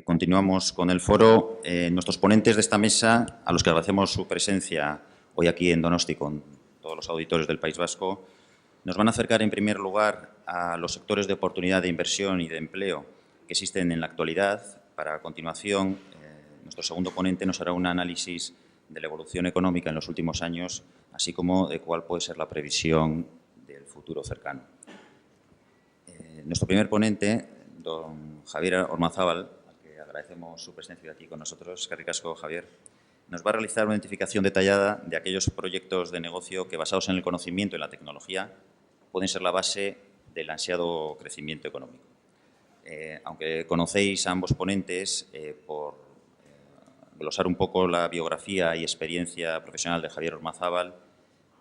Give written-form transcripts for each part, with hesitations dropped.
Continuamos con el foro. Nuestros ponentes de esta mesa, a los que agradecemos su presencia hoy aquí en Donosti con todos los auditores del País Vasco, nos van a acercar en primer lugar a los sectores de oportunidad de inversión y de empleo que existen en la actualidad. Para a continuación, nuestro segundo ponente nos hará un análisis de la evolución económica en los últimos años, así como de cuál puede ser la previsión del futuro cercano. Nuestro primer ponente, don Javier Ormazábal, agradecemos su presencia aquí con nosotros. Eskerrik asko, Javier. Nos va a realizar una identificación detallada de aquellos proyectos de negocio que, basados en el conocimiento y la tecnología, pueden ser la base del ansiado crecimiento económico. Aunque conocéis a ambos ponentes, por glosar un poco la biografía y experiencia profesional de Javier Ormazábal,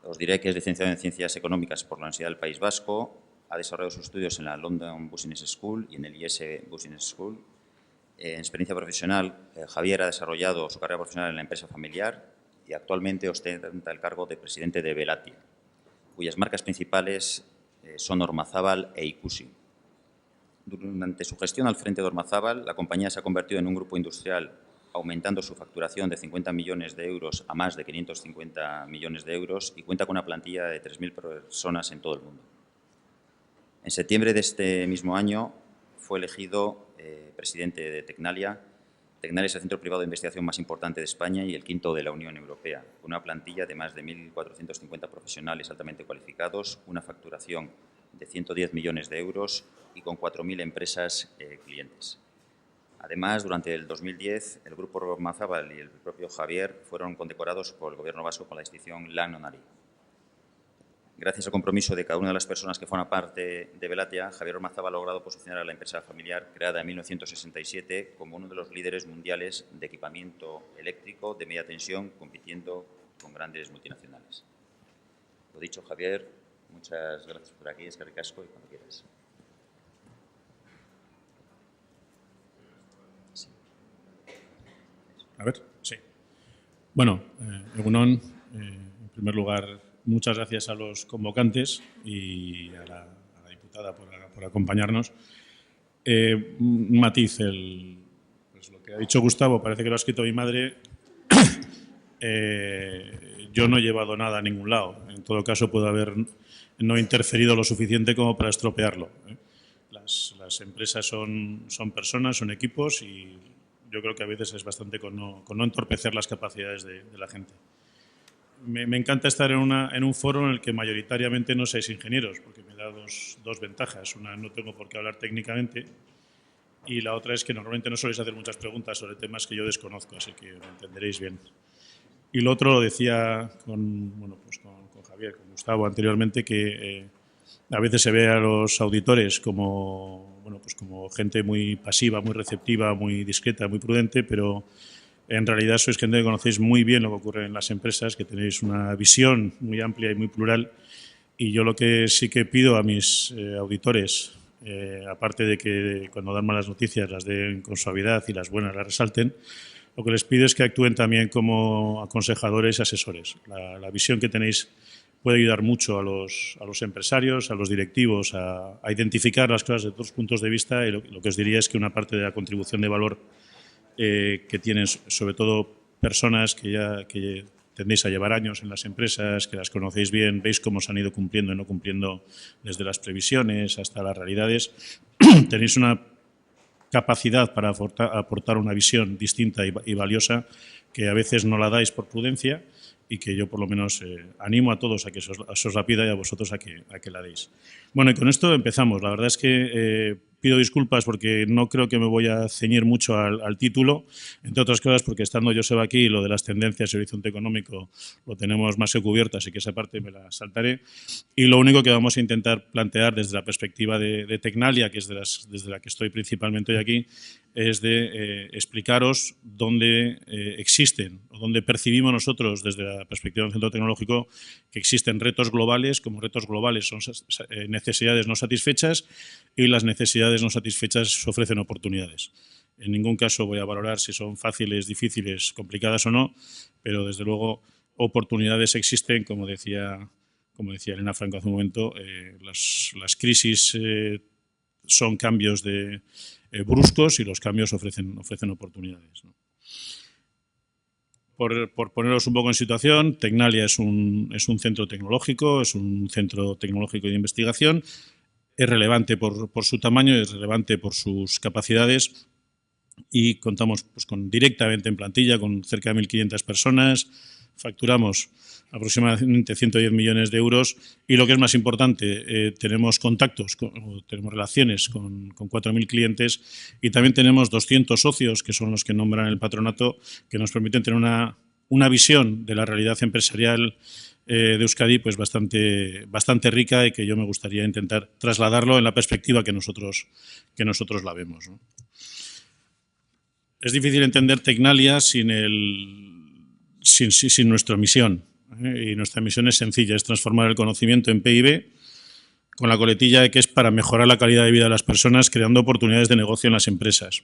os diré que es licenciado en Ciencias Económicas por la Universidad del País Vasco, ha desarrollado sus estudios en la London Business School y en el IS Business School. En experiencia profesional, Javier ha desarrollado su carrera profesional en la empresa familiar y actualmente ostenta el cargo de presidente de Velatia, cuyas marcas principales son Ormazábal e Ikusi. Durante su gestión al frente de Ormazábal, la compañía se ha convertido en un grupo industrial, aumentando su facturación de 50 millones de euros a más de 550 millones de euros y cuenta con una plantilla de 3.000 personas en todo el mundo. En septiembre de este mismo año fue elegido presidente de Tecnalia. Tecnalia es el centro privado de investigación más importante de España y el quinto de la Unión Europea, con una plantilla de más de 1.450 profesionales altamente cualificados, una facturación de 110 millones de euros y con 4.000 empresas clientes. Además, durante el 2010, el Grupo Ormazábal y el propio Javier fueron condecorados por el Gobierno vasco con la distinción Lan Honari. Gracias al compromiso de cada una de las personas que forman parte de Velatia, Javier Ormazábal ha logrado posicionar a la empresa familiar, creada en 1967, como uno de los líderes mundiales de equipamiento eléctrico de media tensión, compitiendo con grandes multinacionales. Lo dicho, Javier, muchas gracias por aquí, eskerrik asko, y cuando quieras. Sí. A ver, sí. Bueno, Egunon, en primer lugar, muchas gracias a los convocantes y a la diputada por acompañarnos. Un matiz, pues lo que ha dicho Gustavo, parece que lo ha escrito mi madre. Yo no he llevado nada a ningún lado. En todo caso, puedo haber no interferido lo suficiente como para estropearlo. Las empresas son personas, son equipos y yo creo que a veces es bastante con no entorpecer las capacidades de la gente. Me encanta estar en un foro en el que mayoritariamente no seáis ingenieros, porque me da dos ventajas. Una, no tengo por qué hablar técnicamente, y la otra es que normalmente no soléis hacer muchas preguntas sobre temas que yo desconozco, así que me entenderéis bien. Y lo otro, lo decía con Javier, con Gustavo anteriormente, que a veces se ve a los auditores como gente muy pasiva, muy receptiva, muy discreta, muy prudente, pero en realidad sois gente que conocéis muy bien lo que ocurre en las empresas, que tenéis una visión muy amplia y muy plural. Y yo lo que sí que pido a mis auditores, aparte de que cuando dan malas noticias las den con suavidad y las buenas las resalten, lo que les pido es que actúen también como aconsejadores y asesores. La visión que tenéis puede ayudar mucho a los empresarios, a los directivos, a identificar las cosas de otros puntos de vista, y lo que os diría es que una parte de la contribución de valor que tienen sobre todo personas que tendéis a llevar años en las empresas, que las conocéis bien, veis cómo se han ido cumpliendo y no cumpliendo desde las previsiones hasta las realidades. Tenéis una capacidad para aportar una visión distinta y valiosa que a veces no la dais por prudencia y que yo por lo menos animo a todos a que os la pida y a vosotros a que la deis. Bueno, y con esto empezamos. La verdad es que pido disculpas porque no creo que me voy a ceñir mucho al título, entre otras cosas porque estando Joseba aquí, lo de las tendencias y horizonte económico lo tenemos más que cubierto, así que esa parte me la saltaré. Y lo único que vamos a intentar plantear desde la perspectiva de Tecnalia, que es desde la que estoy principalmente hoy aquí, es de explicaros dónde existen o dónde percibimos nosotros desde la perspectiva del centro tecnológico que existen retos globales, como retos globales son necesidades no satisfechas y las necesidades no satisfechas ofrecen oportunidades. En ningún caso voy a valorar si son fáciles, difíciles, complicadas o no, pero desde luego oportunidades existen, como decía Elena Franco hace un momento, las crisis son cambios bruscos y los cambios ofrecen oportunidades, ¿no? Por poneros un poco en situación, Tecnalia es un centro tecnológico, es un centro tecnológico de investigación. Es relevante por su tamaño, es relevante por sus capacidades y contamos pues, directamente en plantilla con cerca de 1.500 personas, facturamos aproximadamente 110 millones de euros y lo que es más importante, tenemos contactos, tenemos relaciones con 4.000 clientes y también tenemos 200 socios, que son los que nombran el patronato, que nos permiten tener una visión de la realidad empresarial de Euskadi pues bastante rica y que yo me gustaría intentar trasladarlo en la perspectiva que nosotros la vemos, ¿no? Es difícil entender Tecnalia sin nuestra misión. Y nuestra misión es sencilla, es transformar el conocimiento en PIB con la coletilla de que es para mejorar la calidad de vida de las personas creando oportunidades de negocio en las empresas.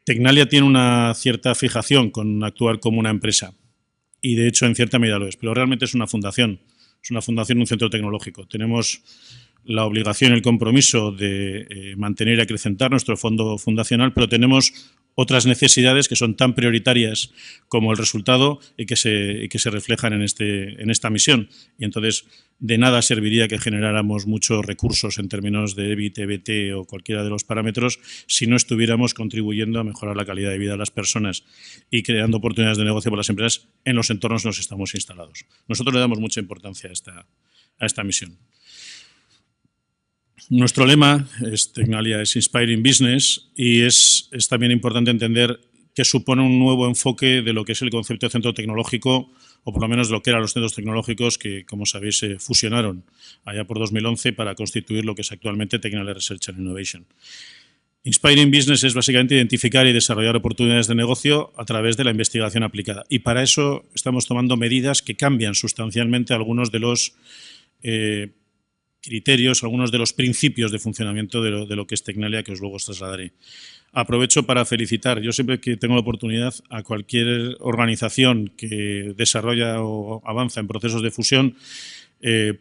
Tecnalia tiene una cierta fijación con actuar como una empresa y de hecho en cierta medida lo es, pero realmente es una fundación, un centro tecnológico. Tenemos la obligación y el compromiso de mantener y acrecentar nuestro fondo fundacional, pero tenemos otras necesidades que son tan prioritarias como el resultado y que se reflejan en esta misión. Y entonces, de nada serviría que generáramos muchos recursos en términos de EBIT, EBT o cualquiera de los parámetros si no estuviéramos contribuyendo a mejorar la calidad de vida de las personas y creando oportunidades de negocio para las empresas en los entornos en los que estamos instalados. Nosotros le damos mucha importancia a esta misión. Nuestro lema es Tecnalia es Inspiring Business y es también importante entender que supone un nuevo enfoque de lo que es el concepto de centro tecnológico o por lo menos de lo que eran los centros tecnológicos que, como sabéis, se fusionaron allá por 2011 para constituir lo que es actualmente Tecnalia Research and Innovation. Inspiring Business es básicamente identificar y desarrollar oportunidades de negocio a través de la investigación aplicada y para eso estamos tomando medidas que cambian sustancialmente algunos de los criterios, algunos de los principios de funcionamiento de lo que es Tecnalia, que os luego os trasladaré. Aprovecho para felicitar, yo siempre que tengo la oportunidad, a cualquier organización que desarrolla o avanza en procesos de fusión,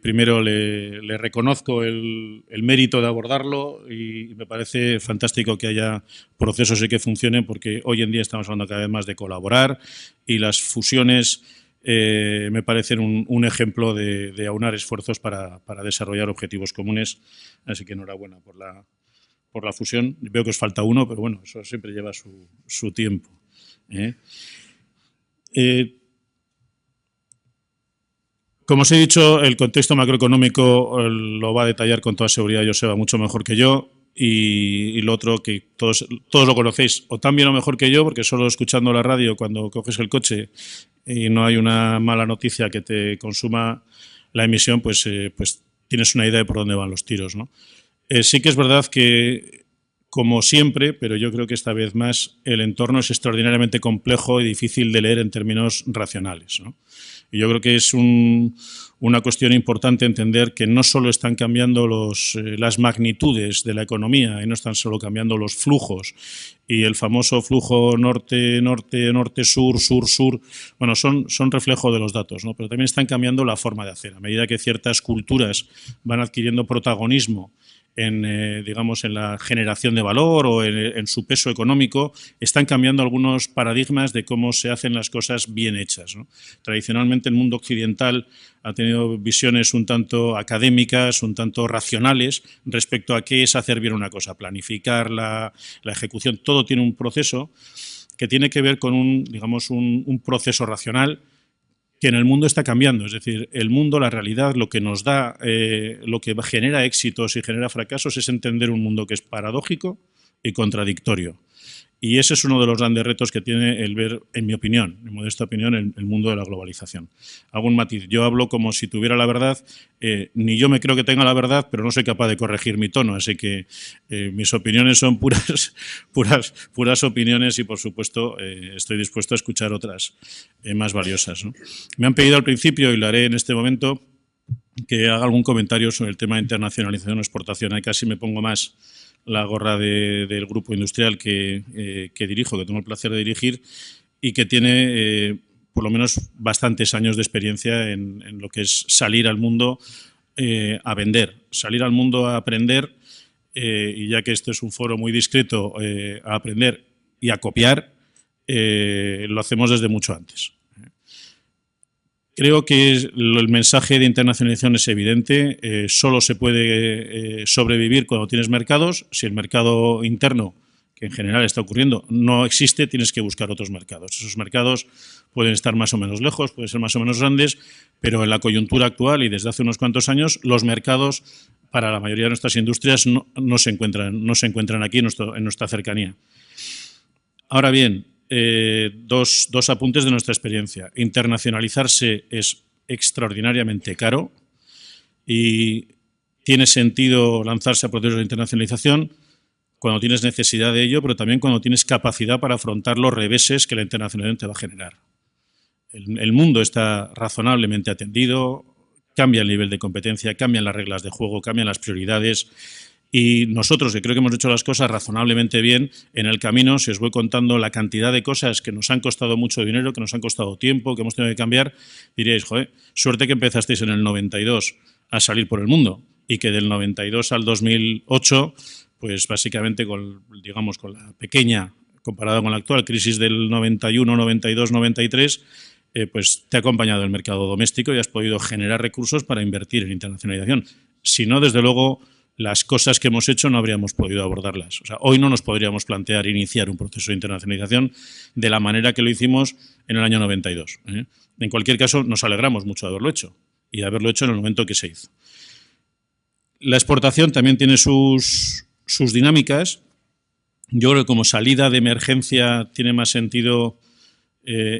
primero le reconozco el mérito de abordarlo y me parece fantástico que haya procesos y que funcionen porque hoy en día estamos hablando cada vez más de colaborar y las fusiones me parecen un ejemplo de aunar esfuerzos para desarrollar objetivos comunes. Así que enhorabuena por la fusión. Veo que os falta uno, pero bueno, eso siempre lleva su tiempo. Como os he dicho, el contexto macroeconómico lo va a detallar con toda seguridad Joseba mucho mejor que yo. Y lo otro, que todos lo conocéis, o tan bien o mejor que yo, porque solo escuchando la radio cuando coges el coche y no hay una mala noticia que te consuma la emisión, pues tienes una idea de por dónde van los tiros, ¿no? Sí que es verdad que, como siempre, pero yo creo que esta vez más, el entorno es extraordinariamente complejo y difícil de leer en términos racionales, ¿no? Y yo creo que es una cuestión importante entender que no solo están cambiando las magnitudes de la economía y no están solo cambiando los flujos y el famoso flujo norte-sur, sur-sur, bueno, son reflejo de los datos, ¿no? Pero también están cambiando la forma de hacer. A medida que ciertas culturas van adquiriendo protagonismo digamos, en la generación de valor o en su peso económico, están cambiando algunos paradigmas de cómo se hacen las cosas bien hechas, ¿no? Tradicionalmente el mundo occidental ha tenido visiones un tanto académicas, un tanto racionales respecto a qué es hacer bien una cosa, planificar la ejecución, todo tiene un proceso que tiene que ver con un proceso racional que en el mundo está cambiando, es decir, el mundo, la realidad, lo que nos da, lo que genera éxitos y genera fracasos es entender un mundo que es paradójico y contradictorio. Y ese es uno de los grandes retos que tiene el ver, en mi opinión, en modesta opinión, el mundo de la globalización. Hago un matiz. Yo hablo como si tuviera la verdad. Ni yo me creo que tenga la verdad, pero no soy capaz de corregir mi tono. Así que mis opiniones son puras opiniones y, por supuesto, estoy dispuesto a escuchar otras más valiosas, ¿no? Me han pedido al principio, y lo haré en este momento, que haga algún comentario sobre el tema de internacionalización o exportación. Ahí casi me pongo más la gorra del grupo industrial que dirijo, que tengo el placer de dirigir y que tiene por lo menos bastantes años de experiencia en lo que es salir al mundo a vender, salir al mundo a aprender y ya que este es un foro muy discreto a aprender y a copiar, lo hacemos desde mucho antes. Creo que el mensaje de internacionalización es evidente. Solo se puede sobrevivir cuando tienes mercados. Si el mercado interno, que en general está ocurriendo, no existe, tienes que buscar otros mercados. Esos mercados pueden estar más o menos lejos, pueden ser más o menos grandes, pero en la coyuntura actual y desde hace unos cuantos años, los mercados para la mayoría de nuestras industrias no se encuentran aquí en nuestra cercanía. Ahora bien, dos apuntes de nuestra experiencia. Internacionalizarse es extraordinariamente caro y tiene sentido lanzarse a procesos de internacionalización cuando tienes necesidad de ello, pero también cuando tienes capacidad para afrontar los reveses que la internacionalización te va a generar. El mundo está razonablemente atendido, cambia el nivel de competencia, cambian las reglas de juego, cambian las prioridades. Y nosotros, que creo que hemos hecho las cosas razonablemente bien, en el camino, si os voy contando la cantidad de cosas que nos han costado mucho dinero, que nos han costado tiempo, que hemos tenido que cambiar, diríais, joder, suerte que empezasteis en el 92 a salir por el mundo y que del 92 al 2008, pues básicamente con la pequeña, comparada con la actual crisis del 91, 92, 93, pues te ha acompañado el mercado doméstico y has podido generar recursos para invertir en internacionalización. Si no, desde luego, las cosas que hemos hecho no habríamos podido abordarlas. O sea, hoy no nos podríamos plantear iniciar un proceso de internacionalización de la manera que lo hicimos en el año 92. En cualquier caso, nos alegramos mucho de haberlo hecho y de haberlo hecho en el momento que se hizo. La exportación también tiene sus dinámicas. Yo creo que como salida de emergencia tiene más sentido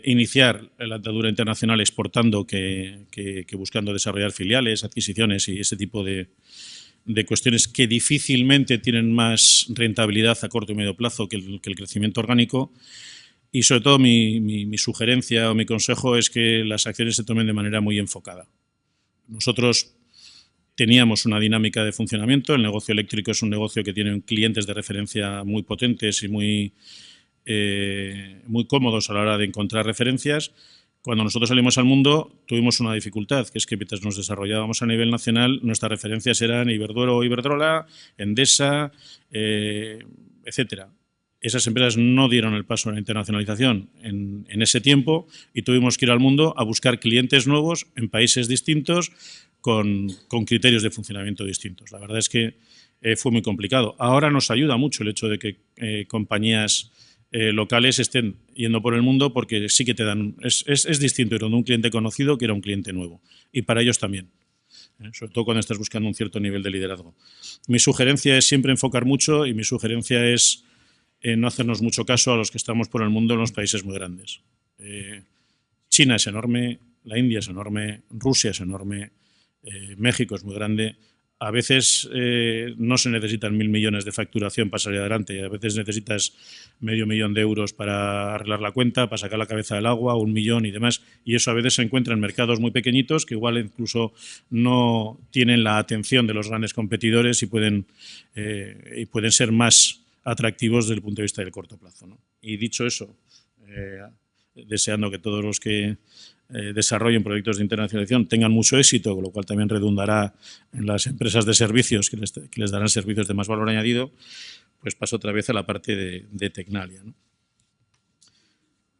iniciar la andadura internacional exportando que buscando desarrollar filiales, adquisiciones y ese tipo de cuestiones que difícilmente tienen más rentabilidad a corto y medio plazo que el crecimiento orgánico. Y sobre todo mi sugerencia o mi consejo es que las acciones se tomen de manera muy enfocada. Nosotros teníamos una dinámica de funcionamiento. El negocio eléctrico es un negocio que tiene clientes de referencia muy potentes y muy cómodos a la hora de encontrar referencias. Cuando nosotros salimos al mundo tuvimos una dificultad, que es que mientras nos desarrollábamos a nivel nacional, nuestras referencias eran Iberdrola o Iberdrola, Endesa, etcétera. Esas empresas no dieron el paso a la internacionalización en ese tiempo y tuvimos que ir al mundo a buscar clientes nuevos en países distintos con criterios de funcionamiento distintos. La verdad es que fue muy complicado. Ahora nos ayuda mucho el hecho de que compañías locales estén yendo por el mundo porque sí que te dan... Es distinto ir a un cliente conocido que ir a un cliente nuevo. Y para ellos también. Sobre todo cuando estás buscando un cierto nivel de liderazgo. Mi sugerencia es siempre enfocar mucho y mi sugerencia es no hacernos mucho caso a los que estamos por el mundo en los países muy grandes. China es enorme, la India es enorme, Rusia es enorme, México es muy grande. A veces no se necesitan 1.000 millones de facturación para salir adelante. A veces necesitas medio millón de euros para arreglar la cuenta, para sacar la cabeza del agua, 1 millón y demás. Y eso a veces se encuentra en mercados muy pequeñitos que igual incluso no tienen la atención de los grandes competidores y pueden ser más atractivos desde el punto de vista del corto plazo, ¿no? Y dicho eso, deseando que todos los que desarrollen proyectos de internacionalización tengan mucho éxito, con lo cual también redundará en las empresas de servicios que les darán servicios de más valor añadido, pues paso otra vez a la parte de Tecnalia, ¿no?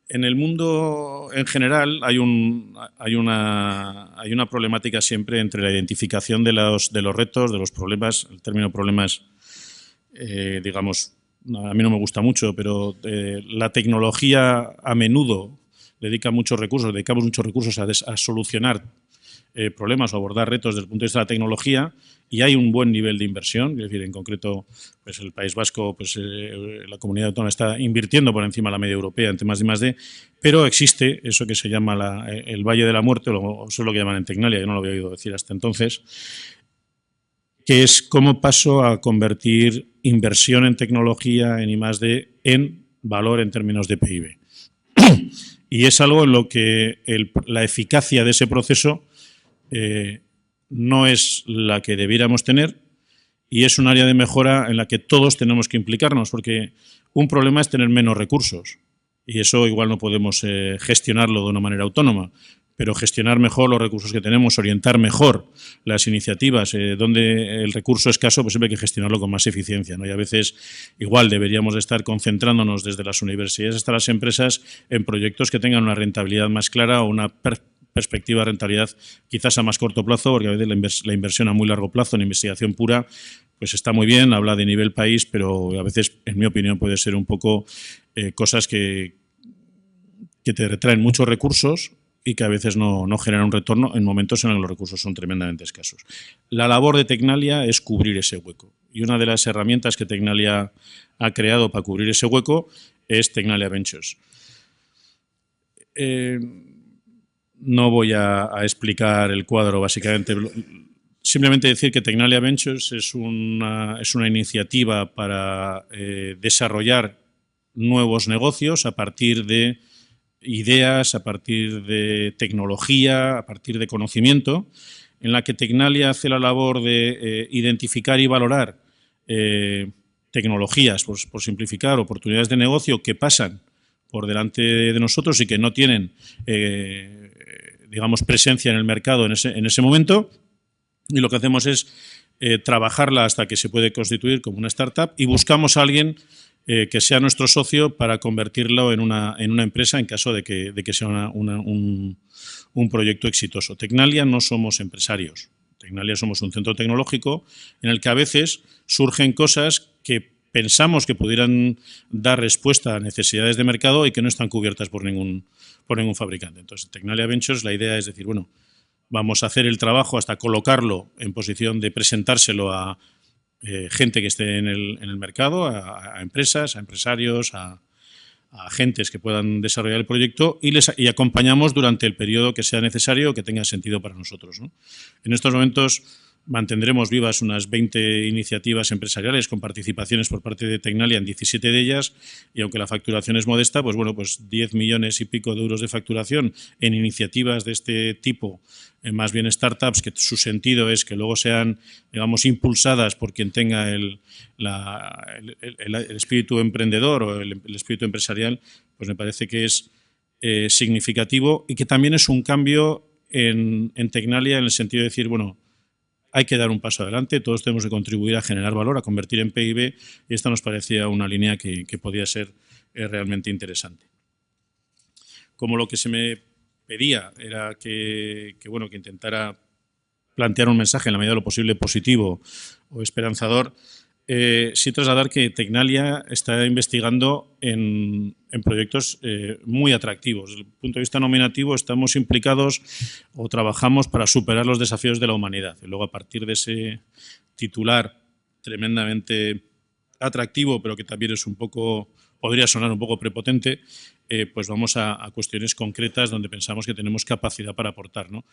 En el mundo en general hay una problemática siempre entre la identificación de los retos, de los problemas. El término problemas, digamos, a mí no me gusta mucho, pero la tecnología a menudo dedicamos muchos recursos a solucionar problemas o abordar retos desde el punto de vista de la tecnología y hay un buen nivel de inversión. Es decir, en concreto, pues el País Vasco, pues la comunidad autónoma está invirtiendo por encima de la media europea en temas de I+D, pero existe eso que se llama el Valle de la Muerte, o eso es lo que llaman en Tecnalia, yo no lo había oído decir hasta entonces, que es cómo paso a convertir inversión en tecnología, en I+D, en valor en términos de PIB. Y es algo en lo que la eficacia de ese proceso no es la que debiéramos tener y es un área de mejora en la que todos tenemos que implicarnos, porque un problema es tener menos recursos y eso igual no podemos gestionarlo de una manera autónoma, pero gestionar mejor los recursos que tenemos, orientar mejor las iniciativas, donde el recurso es escaso, pues siempre hay que gestionarlo con más eficiencia, ¿no? Y a veces igual deberíamos estar concentrándonos desde las universidades hasta las empresas en proyectos que tengan una rentabilidad más clara o una perspectiva de rentabilidad quizás a más corto plazo, porque a veces la inversión a muy largo plazo en investigación pura pues está muy bien, habla de nivel país, pero a veces, en mi opinión, puede ser un poco cosas que te retraen muchos recursos y que a veces no generan un retorno en momentos en los que los recursos son tremendamente escasos. La labor de Tecnalia es cubrir ese hueco. Y una de las herramientas que Tecnalia ha creado para cubrir ese hueco es Tecnalia Ventures. No voy a explicar el cuadro, básicamente. Simplemente decir que Tecnalia Ventures es una iniciativa para desarrollar nuevos negocios a partir de ideas, a partir de tecnología, a partir de conocimiento, en la que Tecnalia hace la labor de identificar y valorar tecnologías, por simplificar, oportunidades de negocio que pasan por delante de nosotros y que no tienen, digamos, presencia en el mercado en ese momento. Y lo que hacemos es trabajarla hasta que se puede constituir como una startup y buscamos a alguien que sea nuestro socio para convertirlo en una empresa en caso de que sea un proyecto exitoso. Tecnalia no somos empresarios. Tecnalia somos un centro tecnológico en el que a veces surgen cosas que pensamos que pudieran dar respuesta a necesidades de mercado y que no están cubiertas por ningún fabricante. Entonces, Tecnalia Ventures, la idea es decir, bueno, vamos a hacer el trabajo hasta colocarlo en posición de presentárselo a gente que esté en el mercado, a empresas, a empresarios, a agentes que puedan desarrollar el proyecto y acompañamos durante el periodo que sea necesario o que tenga sentido para nosotros, ¿no? En estos momentos mantendremos vivas unas 20 iniciativas empresariales con participaciones por parte de Tecnalia en 17 de ellas y aunque la facturación es modesta, pues bueno, pues 10 millones y pico de euros de facturación en iniciativas de este tipo, más bien startups, que su sentido es que luego sean, digamos, impulsadas por quien tenga el espíritu emprendedor o el espíritu empresarial, pues me parece que es significativo y que también es un cambio en Tecnalia en el sentido de decir, bueno, hay que dar un paso adelante, todos tenemos que contribuir a generar valor, a convertir en PIB, y esta nos parecía una línea que podía ser realmente interesante. Como lo que se me pedía era que intentara plantear un mensaje en la medida de lo posible positivo o esperanzador, sí trasladar que Tecnalia está investigando en proyectos muy atractivos. Desde el punto de vista nominativo estamos implicados o trabajamos para superar los desafíos de la humanidad. Y luego a partir de ese titular tremendamente atractivo, pero que también es podría sonar un poco prepotente, pues vamos a cuestiones concretas donde pensamos que tenemos capacidad para aportar, ¿no?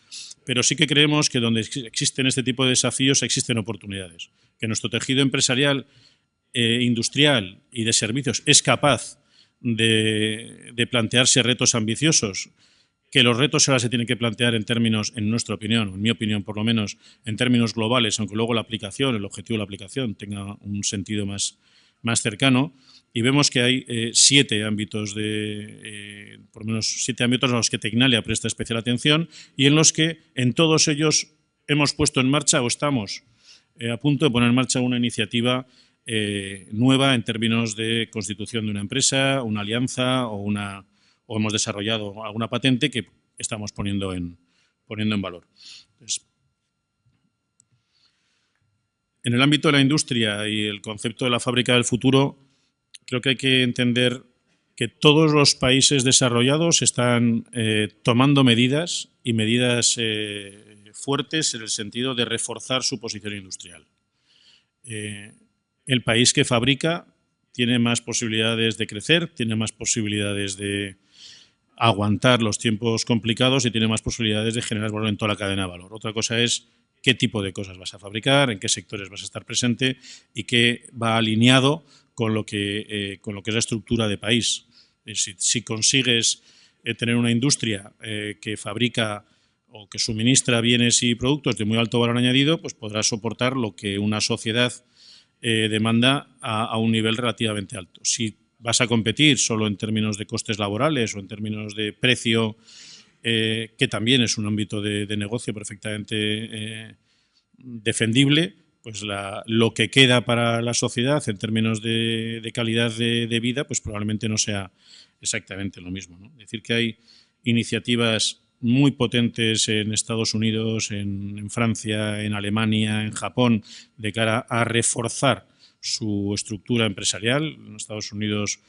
Pero sí que creemos que donde existen este tipo de desafíos existen oportunidades, que nuestro tejido empresarial, industrial y de servicios es capaz de plantearse retos ambiciosos, que los retos ahora se tienen que plantear en términos, en nuestra opinión, en mi opinión por lo menos, en términos globales, aunque luego la aplicación, el objetivo de la aplicación tenga un sentido más cercano. Y vemos que hay 7 ámbitos por lo menos 7 ámbitos a los que Tecnalia presta especial atención y en los que en todos ellos hemos puesto en marcha o estamos a punto de poner en marcha una iniciativa nueva en términos de constitución de una empresa, una alianza o hemos desarrollado alguna patente que estamos poniendo en valor. Entonces, en el ámbito de la industria y el concepto de la fábrica del futuro, creo que hay que entender que todos los países desarrollados están tomando medidas y medidas fuertes en el sentido de reforzar su posición industrial. El país que fabrica tiene más posibilidades de crecer, tiene más posibilidades de aguantar los tiempos complicados y tiene más posibilidades de generar valor en toda la cadena de valor. Otra cosa es qué tipo de cosas vas a fabricar, en qué sectores vas a estar presente y qué va alineado con lo que es la estructura de país. Si consigues tener una industria que fabrica o que suministra bienes y productos de muy alto valor añadido, pues podrás soportar lo que una sociedad demanda a un nivel relativamente alto. Si vas a competir solo en términos de costes laborales o en términos de precio que también es un ámbito de negocio perfectamente defendible, pues lo que queda para la sociedad en términos de calidad de vida, pues probablemente no sea exactamente lo mismo, ¿no? Es decir, que hay iniciativas muy potentes en Estados Unidos, en Francia, en Alemania, en Japón, de cara a reforzar su estructura empresarial. En Estados Unidos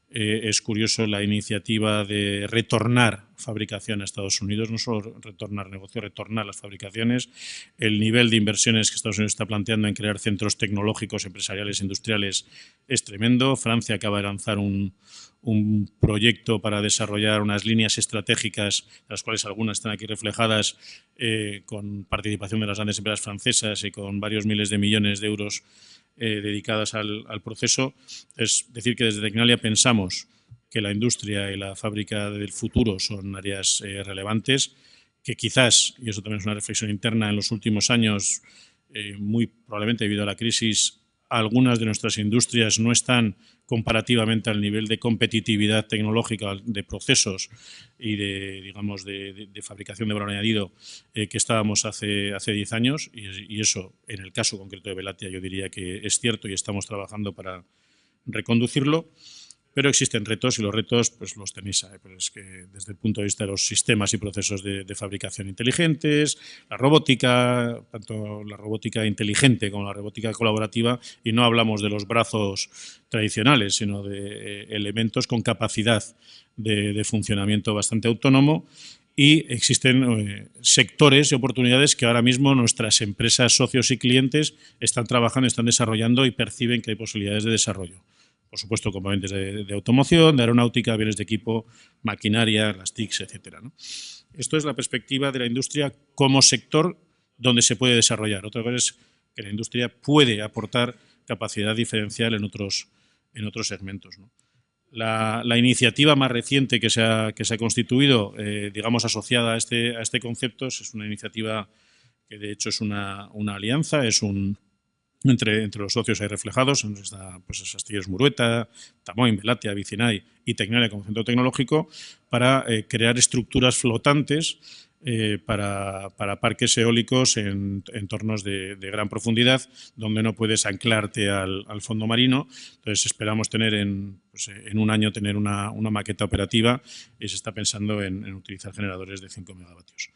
es curioso la iniciativa de retornar fabricación a Estados Unidos, no solo retornar negocio, retornar las fabricaciones. El nivel de inversiones que Estados Unidos está planteando en crear centros tecnológicos, empresariales, industriales es tremendo. Francia acaba de lanzar un proyecto para desarrollar unas líneas estratégicas, de las cuales algunas están aquí reflejadas, con participación de las grandes empresas francesas y con varios miles de millones de euros dedicadas al proceso. Es decir, que desde Tecnalia pensamos que la industria y la fábrica del futuro son áreas relevantes, que quizás, y eso también es una reflexión interna, en los últimos años, muy probablemente debido a la crisis, algunas de nuestras industrias no están comparativamente al nivel de competitividad tecnológica de procesos y de fabricación de valor añadido que estábamos hace 10 años, y eso, en el caso concreto de Velatia, yo diría que es cierto y estamos trabajando para reconducirlo. Pero existen retos y los retos pues los tenéis ahí. Pero es que desde el punto de vista de los sistemas y procesos de fabricación inteligentes, la robótica, tanto la robótica inteligente como la robótica colaborativa, y no hablamos de los brazos tradicionales, sino de elementos con capacidad de funcionamiento bastante autónomo. Y existen sectores y oportunidades que ahora mismo nuestras empresas, socios y clientes están trabajando, están desarrollando y perciben que hay posibilidades de desarrollo. Por supuesto, componentes de automoción, de aeronáutica, bienes de equipo, maquinaria, las TICs, etcétera, ¿no? Esto es la perspectiva de la industria como sector donde se puede desarrollar. Otra cosa es que la industria puede aportar capacidad diferencial en otros segmentos, ¿no? La iniciativa más reciente que se ha constituido, digamos, asociada a este concepto, es una iniciativa que de hecho es una alianza, es entre los socios ahí reflejados, está pues Astilleros Murueta, Tamoin, Velatia, Vicinay y Tecnalia como centro tecnológico, para crear estructuras flotantes para parques eólicos en entornos de gran profundidad, donde no puedes anclarte al fondo marino. Entonces esperamos tener en un año tener una maqueta operativa, y se está pensando en utilizar generadores de 5 megavatios.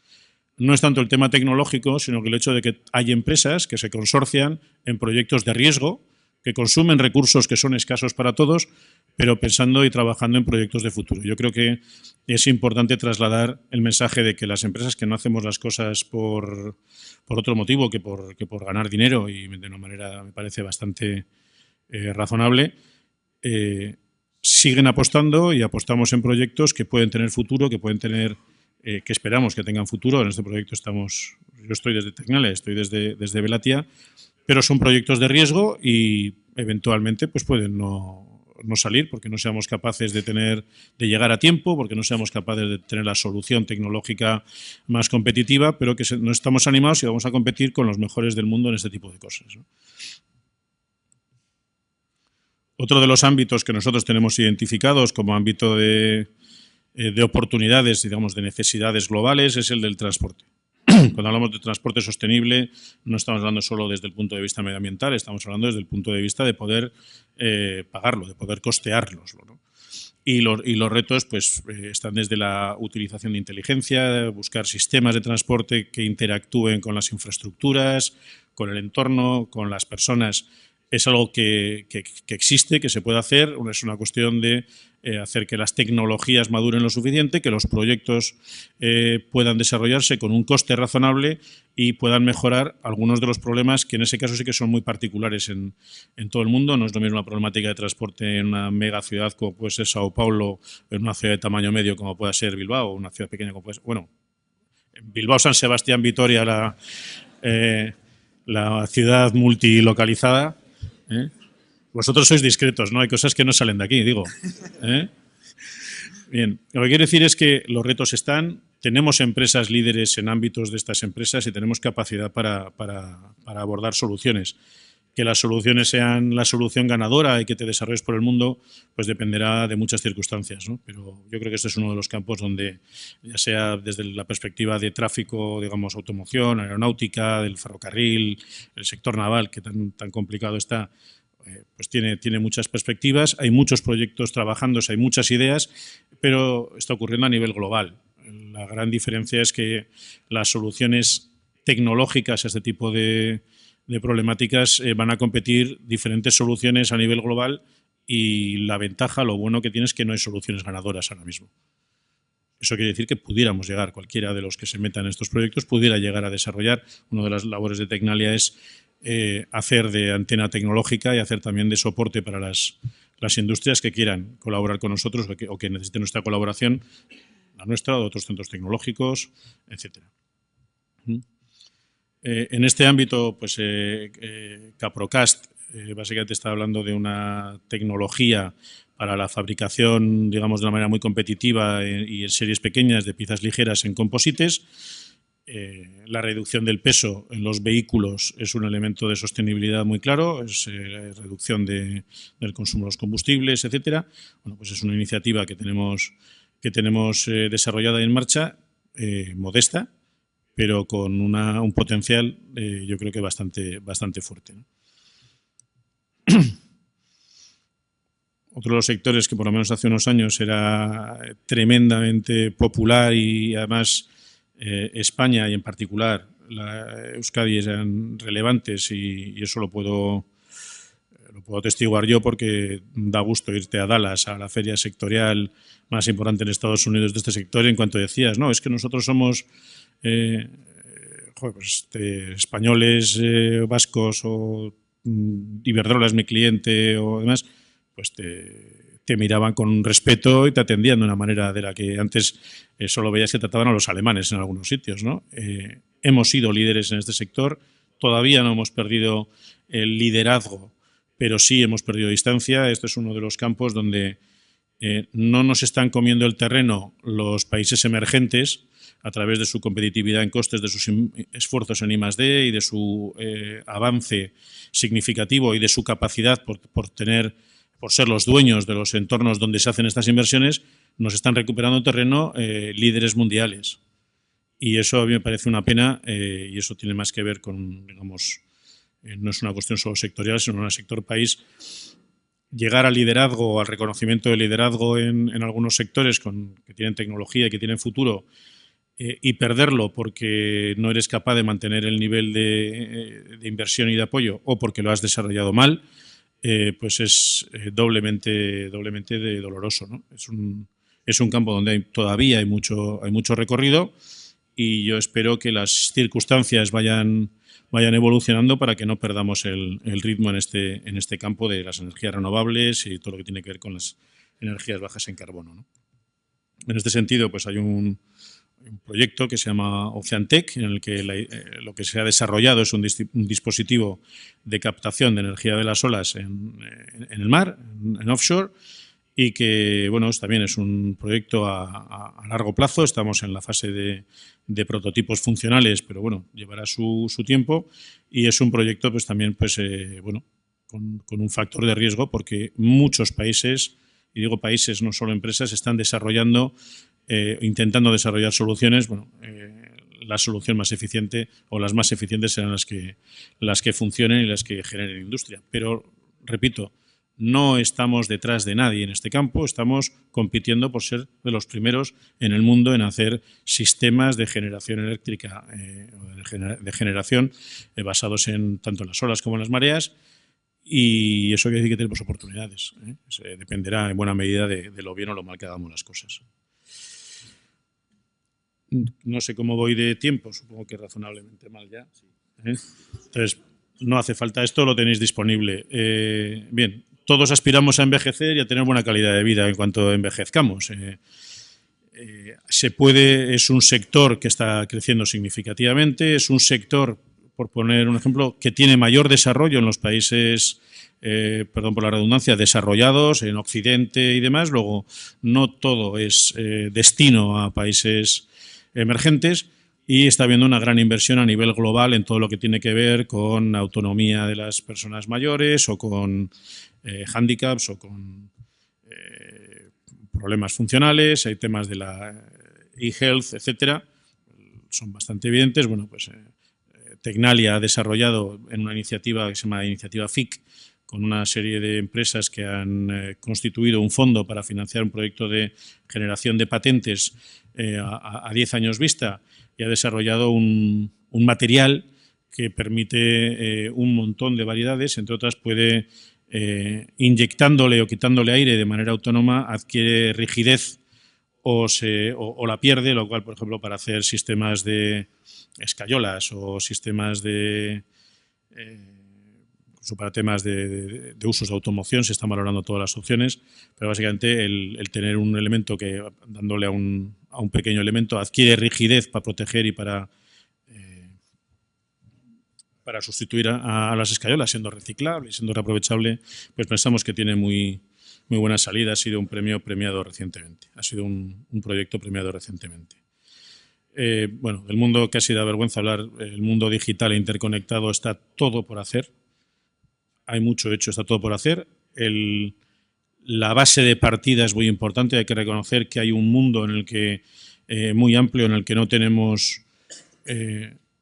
No es tanto el tema tecnológico, sino que el hecho de que hay empresas que se consorcian en proyectos de riesgo, que consumen recursos que son escasos para todos, pero pensando y trabajando en proyectos de futuro. Yo creo que es importante trasladar el mensaje de que las empresas que no hacemos las cosas por otro motivo que por ganar dinero, y de una manera me parece bastante razonable, siguen apostando, y apostamos en proyectos que pueden tener futuro, que pueden tener que esperamos que tengan futuro. En este proyecto yo estoy desde Tecnalia, estoy desde Velatia, pero son proyectos de riesgo y eventualmente pues pueden no salir porque no seamos capaces de llegar a tiempo, porque no seamos capaces de tener la solución tecnológica más competitiva, pero que no estamos animados y vamos a competir con los mejores del mundo en este tipo de cosas, ¿no? Otro de los ámbitos que nosotros tenemos identificados como ámbito de oportunidades, digamos, de necesidades globales, es el del transporte. Cuando hablamos de transporte sostenible, no estamos hablando solo desde el punto de vista medioambiental, estamos hablando desde el punto de vista de poder pagarlo, de poder costearlos, ¿no? Y los retos pues están desde la utilización de inteligencia, buscar sistemas de transporte que interactúen con las infraestructuras, con el entorno, con las personas. Es algo que existe, que se puede hacer. Es una cuestión de hacer que las tecnologías maduren lo suficiente, que los proyectos puedan desarrollarse con un coste razonable y puedan mejorar algunos de los problemas que en ese caso sí que son muy particulares en todo el mundo. No es lo mismo la problemática de transporte en una mega ciudad como puede ser Sao Paulo, en una ciudad de tamaño medio como pueda ser Bilbao, o una ciudad pequeña como puede ser, bueno, Bilbao, San Sebastián, Vitoria, la ciudad multilocalizada. Vosotros sois discretos, ¿no? Hay cosas que no salen de aquí, digo. Bien, lo que quiero decir es que los retos están, tenemos empresas líderes en ámbitos de estas empresas y tenemos capacidad para abordar soluciones. que las soluciones sean la solución ganadora y que te desarrolles por el mundo, pues dependerá de muchas circunstancias, ¿no? Pero yo creo que este es uno de los campos donde, ya sea desde la perspectiva de tráfico, digamos, automoción, aeronáutica, del ferrocarril, el sector naval, que tan complicado está, pues tiene muchas perspectivas, hay muchos proyectos trabajándose, hay muchas ideas, pero está ocurriendo a nivel global. La gran diferencia es que las soluciones tecnológicas a este tipo de problemáticas van a competir diferentes soluciones a nivel global y la ventaja, lo bueno que tiene es que no hay soluciones ganadoras ahora mismo. Eso quiere decir que pudiéramos llegar, cualquiera de los que se metan en estos proyectos pudiera llegar a desarrollar. Una de las labores de Tecnalia es hacer de antena tecnológica y hacer también de soporte para las industrias que quieran colaborar con nosotros o que necesiten nuestra colaboración, la nuestra, o de otros centros tecnológicos, etcétera. En este ámbito, pues Caprocast básicamente está hablando de una tecnología para la fabricación, digamos, de una manera muy competitiva y en series pequeñas de piezas ligeras en composites. La reducción del peso en los vehículos es un elemento de sostenibilidad muy claro, es reducción del consumo de los combustibles, etcétera. Bueno, pues es una iniciativa que tenemos desarrollada y en marcha, modesta, pero con un potencial, yo creo que bastante fuerte, ¿no? Otro de los sectores que por lo menos hace unos años era tremendamente popular y además España y en particular Euskadi eran relevantes y eso lo puedo atestiguar yo porque da gusto irte a Dallas, a la feria sectorial más importante en Estados Unidos de este sector, en cuanto decías, no, es que nosotros somos españoles, vascos o Iberdrola es mi cliente o demás, pues te miraban con respeto y te atendían de una manera de la que antes solo veías que trataban a los alemanes en algunos sitios, ¿no? Hemos sido líderes en este sector, todavía no hemos perdido el liderazgo, pero sí hemos perdido distancia. Este es uno de los campos donde no nos están comiendo el terreno los países emergentes a través de su competitividad en costes, de sus esfuerzos en I+D y de su avance significativo y de su capacidad por ser los dueños de los entornos donde se hacen estas inversiones, nos están recuperando terreno líderes mundiales. Y eso a mí me parece una pena y eso tiene más que ver con, digamos, no es una cuestión solo sectorial, sino un sector país. Llegar al liderazgo, al reconocimiento del liderazgo en algunos sectores que tienen tecnología y que tienen futuro y perderlo porque no eres capaz de mantener el nivel de inversión y de apoyo o porque lo has desarrollado mal, pues es doblemente doloroso, ¿no? Es un campo donde todavía hay mucho recorrido y yo espero que las circunstancias vayan evolucionando para que no perdamos el ritmo en este campo de las energías renovables y todo lo que tiene que ver con las energías bajas en carbono, ¿no? En este sentido, pues hay un proyecto que se llama Oceantec, en el que lo que se ha desarrollado es un dispositivo de captación de energía de las olas en el mar, en offshore, y que bueno, también es un proyecto a largo plazo. Estamos en la fase de prototipos funcionales, pero bueno, llevará su tiempo y es un proyecto pues también pues bueno, con un factor de riesgo porque muchos países, y digo países, no solo empresas, están desarrollando intentando desarrollar soluciones. Bueno, la solución más eficiente o las más eficientes serán las que funcionen y las que generen industria. Pero, repito, no estamos detrás de nadie en este campo, estamos compitiendo por ser de los primeros en el mundo en hacer sistemas de generación eléctrica, de generación basados tanto en las olas como en las mareas, y eso quiere decir que tenemos oportunidades. Dependerá en buena medida de lo bien o lo mal que hagamos las cosas. No sé cómo voy de tiempo, supongo que razonablemente mal ya. Entonces, no hace falta esto, lo tenéis disponible. Bien, todos aspiramos a envejecer y a tener buena calidad de vida en cuanto envejezcamos. Es un sector que está creciendo significativamente, es un sector, por poner un ejemplo, que tiene mayor desarrollo en los países, perdón por la redundancia, desarrollados, en Occidente y demás. Luego, no todo es destino a países emergentes y está habiendo una gran inversión a nivel global en todo lo que tiene que ver con autonomía de las personas mayores o con hándicaps o con problemas funcionales, hay temas de la e-health, etcétera, son bastante evidentes. Bueno, pues Tecnalia ha desarrollado en una iniciativa que se llama Iniciativa FIC, con una serie de empresas que han constituido un fondo para financiar un proyecto de generación de patentes a 10 años vista, y ha desarrollado un material que permite un montón de variedades, entre otras puede, inyectándole o quitándole aire de manera autónoma, adquiere rigidez o la pierde, lo cual, por ejemplo, para hacer sistemas de escayolas o sistemas de incluso para temas de usos de automoción se están valorando todas las opciones, pero básicamente el tener un elemento que, dándole a un pequeño elemento, adquiere rigidez para proteger y para sustituir a las escayolas, siendo reciclable y siendo reaprovechable, pues pensamos que tiene muy buena salida. Ha sido un premiado recientemente. Ha sido un proyecto premiado recientemente. Bueno, del mundo casi da vergüenza hablar. El mundo digital e interconectado está todo por hacer. Hay mucho hecho, está todo por hacer. La base de partida es muy importante. Hay que reconocer que hay un mundo en el que muy amplio, en el que no tenemos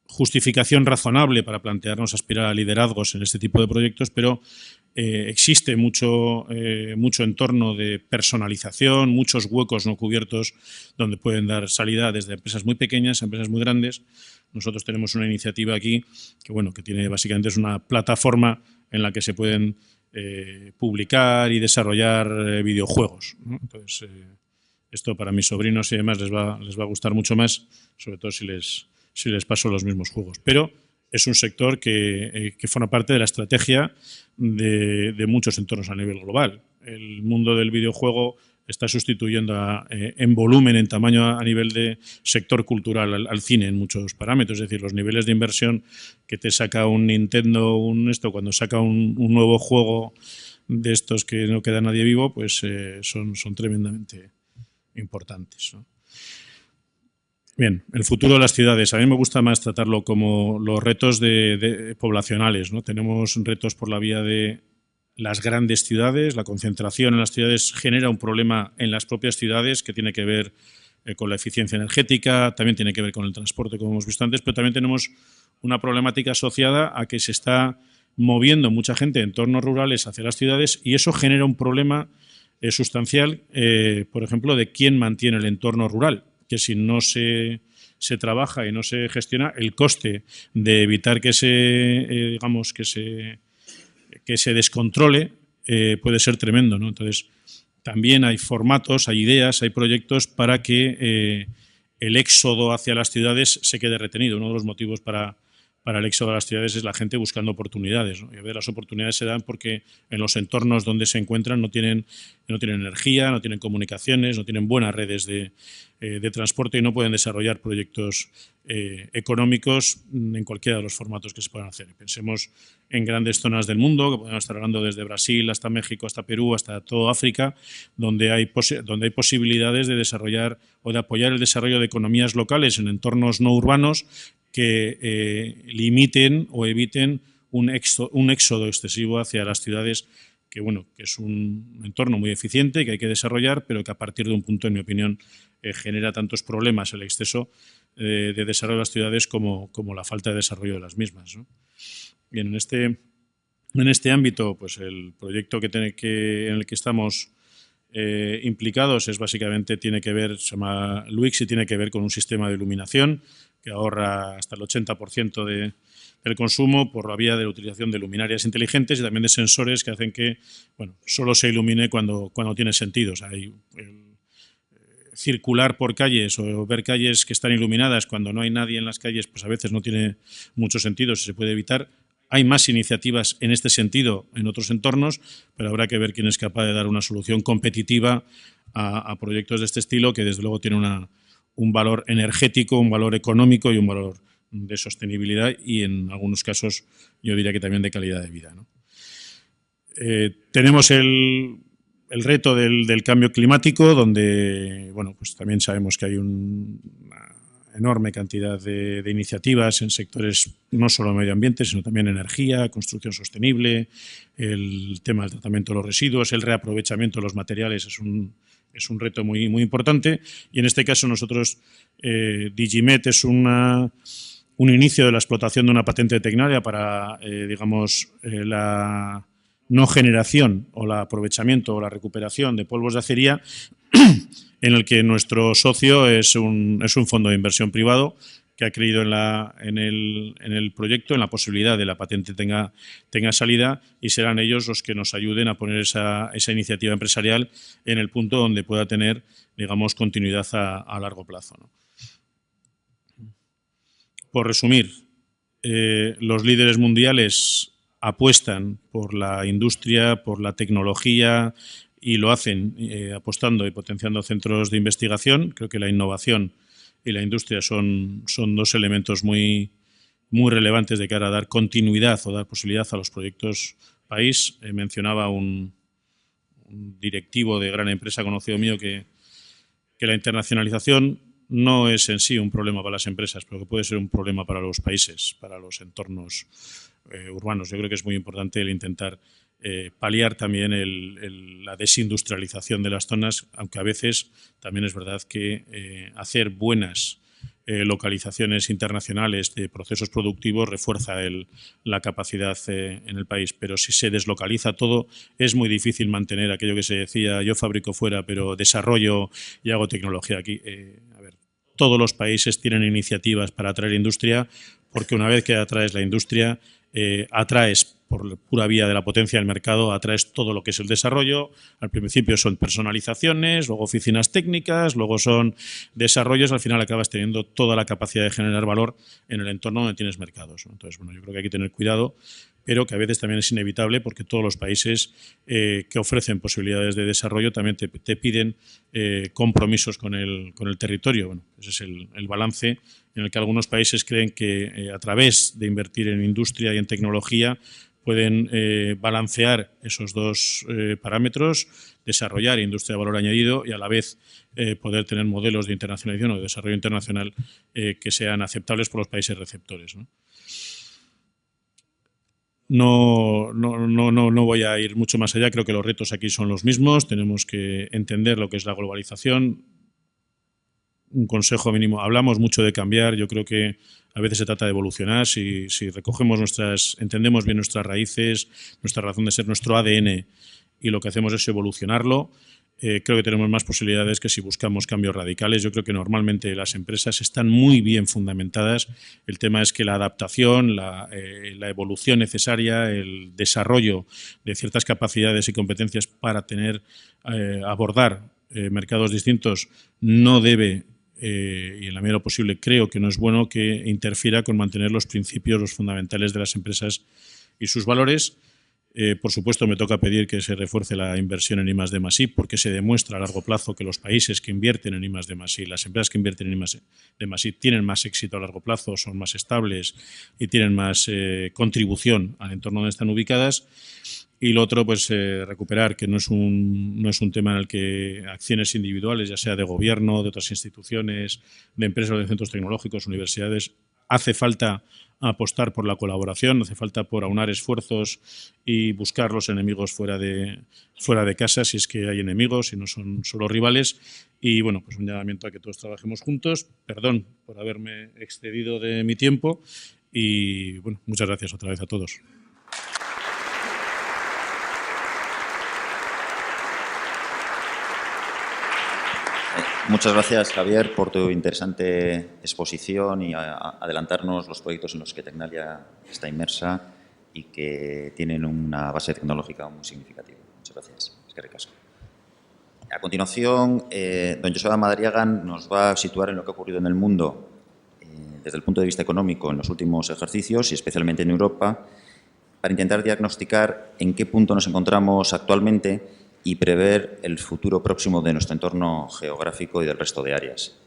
justificación razonable para plantearnos aspirar a liderazgos en este tipo de proyectos, pero existe mucho entorno de personalización, muchos huecos no cubiertos donde pueden dar salida desde empresas muy pequeñas a empresas muy grandes. Nosotros tenemos una iniciativa aquí que tiene básicamente es una plataforma en la que se pueden publicar y desarrollar videojuegos, ¿no? Entonces, esto para mis sobrinos y demás les va a gustar mucho más, sobre todo si les paso los mismos juegos. Pero es un sector que forma parte de la estrategia de muchos entornos a nivel global. El mundo del videojuego está sustituyendo en volumen, en tamaño a nivel de sector cultural al cine en muchos parámetros. Es decir, los niveles de inversión que te saca un Nintendo, cuando saca un nuevo juego de estos que no queda nadie vivo, pues son tremendamente importantes, ¿no? Bien, el futuro de las ciudades. A mí me gusta más tratarlo como los retos poblacionales, ¿no? Tenemos retos por la vía de las grandes ciudades. La concentración en las ciudades genera un problema en las propias ciudades que tiene que ver con la eficiencia energética, también tiene que ver con el transporte, como hemos visto antes, pero también tenemos una problemática asociada a que se está moviendo mucha gente de entornos rurales hacia las ciudades, y eso genera un problema sustancial, por ejemplo, de quién mantiene el entorno rural, que si no se trabaja y no se gestiona, el coste de evitar que se descontrole puede ser tremendo, ¿no? Entonces, también hay formatos, hay ideas, hay proyectos para que el éxodo hacia las ciudades se quede retenido. Uno de los motivos para el éxodo a las ciudades es la gente buscando oportunidades, ¿no? Y a ver, las oportunidades se dan porque en los entornos donde se encuentran no tienen energía, no tienen comunicaciones, no tienen buenas redes de transporte y no pueden desarrollar proyectos económicos en cualquiera de los formatos que se puedan hacer. Pensemos en grandes zonas del mundo, que podemos estar hablando desde Brasil hasta México, hasta Perú, hasta toda África, donde hay posibilidades de desarrollar o de apoyar el desarrollo de economías locales en entornos no urbanos que limiten o eviten un éxodo excesivo hacia las ciudades, que es un entorno muy eficiente que hay que desarrollar, pero que a partir de un punto, en mi opinión, genera tantos problemas el exceso de desarrollo de las ciudades como la falta de desarrollo de las mismas, ¿no? Bien, en este ámbito, pues el proyecto en el que estamos implicados es básicamente, se llama LUIX, y tiene que ver con un sistema de iluminación que ahorra hasta el 80% del consumo por la vía de la utilización de luminarias inteligentes y también de sensores que hacen que solo se ilumine cuando tiene sentido. O sea, circular por calles o ver calles que están iluminadas cuando no hay nadie en las calles, pues a veces no tiene mucho sentido si se puede evitar. Hay más iniciativas en este sentido en otros entornos, pero habrá que ver quién es capaz de dar una solución competitiva a proyectos de este estilo, que desde luego tiene un valor energético, un valor económico y un valor de sostenibilidad y en algunos casos yo diría que también de calidad de vida, ¿no? Tenemos el reto del cambio climático, donde pues también sabemos que hay una enorme cantidad de iniciativas en sectores no solo medio ambiente, sino también energía, construcción sostenible, el tema del tratamiento de los residuos, el reaprovechamiento de los materiales es un reto muy importante. Y en este caso nosotros, Digimet es un inicio de la explotación de una patente de Tecnalia para, la no generación o el aprovechamiento o la recuperación de polvos de acería, en el que nuestro socio es un fondo de inversión privado que ha creído en el proyecto, en la posibilidad de la patente tenga salida, y serán ellos los que nos ayuden a poner esa iniciativa empresarial en el punto donde pueda tener, digamos, continuidad a largo plazo, ¿no? Por resumir, los líderes mundiales apuestan por la industria, por la tecnología, y lo hacen apostando y potenciando centros de investigación. Creo que la innovación y la industria son dos elementos muy relevantes de cara a dar continuidad o dar posibilidad a los proyectos país. Mencionaba un directivo de gran empresa conocido mío que la internacionalización no es en sí un problema para las empresas, pero que puede ser un problema para los países, para los entornos urbanos. Yo creo que es muy importante el intentar paliar también la desindustrialización de las zonas, aunque a veces también es verdad que hacer buenas localizaciones internacionales de procesos productivos refuerza la capacidad en el país. Pero si se deslocaliza todo, es muy difícil mantener aquello que se decía: yo fabrico fuera, pero desarrollo y hago tecnología aquí. Todos los países tienen iniciativas para atraer industria, porque una vez que atraes la industria, atraes por pura vía de la potencia del mercado, atraes todo lo que es el desarrollo. Al principio son personalizaciones, luego oficinas técnicas, luego son desarrollos. Al final acabas teniendo toda la capacidad de generar valor en el entorno donde tienes mercados, ¿no? Entonces, bueno, yo creo que hay que tener cuidado, pero que a veces también es inevitable, porque todos los países que ofrecen posibilidades de desarrollo también te piden compromisos con el territorio. Bueno, ese es el balance en el que algunos países creen que a través de invertir en industria y en tecnología pueden balancear esos dos parámetros, desarrollar industria de valor añadido y a la vez poder tener modelos de internacionalización o de desarrollo internacional que sean aceptables por los países receptores, ¿no? No voy a ir mucho más allá. Creo que los retos aquí son los mismos. Tenemos que entender lo que es la globalización. Un consejo mínimo: hablamos mucho de cambiar. Yo creo que a veces se trata de evolucionar. Si recogemos entendemos bien nuestras raíces, nuestra razón de ser, nuestro ADN, y lo que hacemos es evolucionarlo, creo que tenemos más posibilidades que si buscamos cambios radicales. Yo creo que normalmente las empresas están muy bien fundamentadas. El tema es que la adaptación, la evolución necesaria, el desarrollo de ciertas capacidades y competencias para abordar mercados distintos no debe, y en la medida de lo posible creo que no es bueno, que interfiera con mantener los principios, los fundamentales de las empresas y sus valores. Por supuesto, me toca pedir que se refuerce la inversión en I+D+I, porque se demuestra a largo plazo que los países que invierten en I+D+I, las empresas que invierten en I+D+I, tienen más éxito a largo plazo, son más estables y tienen más contribución al entorno donde están ubicadas. Y lo otro, pues recuperar que no es un tema en el que acciones individuales, ya sea de gobierno, de otras instituciones, de empresas, de centros tecnológicos, universidades, hace falta apostar por la colaboración, hace falta por aunar esfuerzos y buscar los enemigos fuera de casa, si es que hay enemigos y no son solo rivales. Y bueno, pues un llamamiento a que todos trabajemos juntos. Perdón por haberme excedido de mi tiempo y bueno, muchas gracias otra vez a todos. Muchas gracias, Javier, por tu interesante exposición y adelantarnos los proyectos en los que Tecnalia está inmersa y que tienen una base tecnológica muy significativa. Muchas gracias. Eskerrik asko. A continuación, don Joseba Madariaga nos va a situar en lo que ha ocurrido en el mundo desde el punto de vista económico en los últimos ejercicios y especialmente en Europa, para intentar diagnosticar en qué punto nos encontramos actualmente y prever el futuro próximo de nuestro entorno geográfico y del resto de áreas.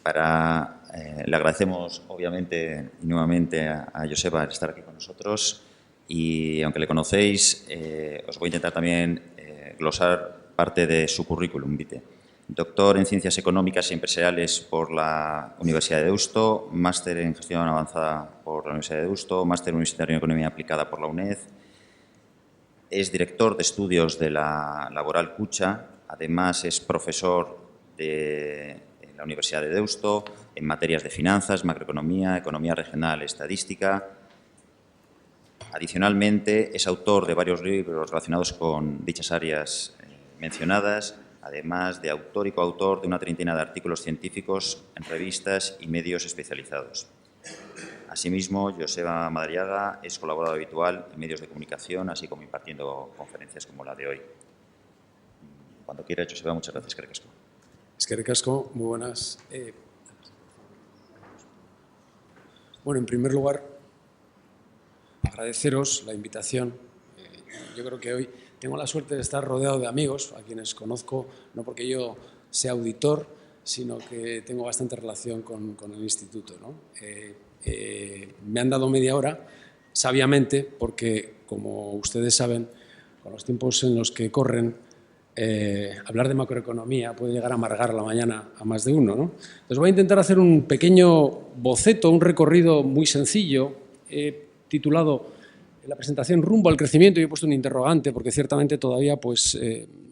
Le agradecemos, obviamente, y nuevamente a Joseba estar aquí con nosotros y, aunque le conocéis, os voy a intentar también glosar parte de su currículum vitae. Doctor en Ciencias Económicas e Empresariales por la Universidad de Deusto, máster en Gestión Avanzada por la Universidad de Deusto, máster universitario en Economía Aplicada por la UNED. Es director de estudios de la Laboral Cucha. Además, es profesor en la Universidad de Deusto en materias de finanzas, macroeconomía, economía regional, estadística. Adicionalmente, es autor de varios libros relacionados con dichas áreas mencionadas, además de autor y coautor de una treintena de artículos científicos en revistas y medios especializados. Asimismo, Joseba Madariaga es colaborador habitual en medios de comunicación, así como impartiendo conferencias como la de hoy. Cuando quiera, Joseba, muchas gracias. Eskerrik asko. Eskerrik asko, muy buenas. Bueno, en primer lugar, agradeceros la invitación. Yo creo que hoy tengo la suerte de estar rodeado de amigos, a quienes conozco, no porque yo sea auditor, sino que tengo bastante relación con el instituto, ¿no? Me han dado media hora, sabiamente, porque, como ustedes saben, con los tiempos en los que corren, hablar de macroeconomía puede llegar a amargar la mañana a más de uno, ¿no? Entonces voy a intentar hacer un pequeño boceto, un recorrido muy sencillo, titulado la presentación rumbo al crecimiento. Yo he puesto un interrogante porque ciertamente todavía pues,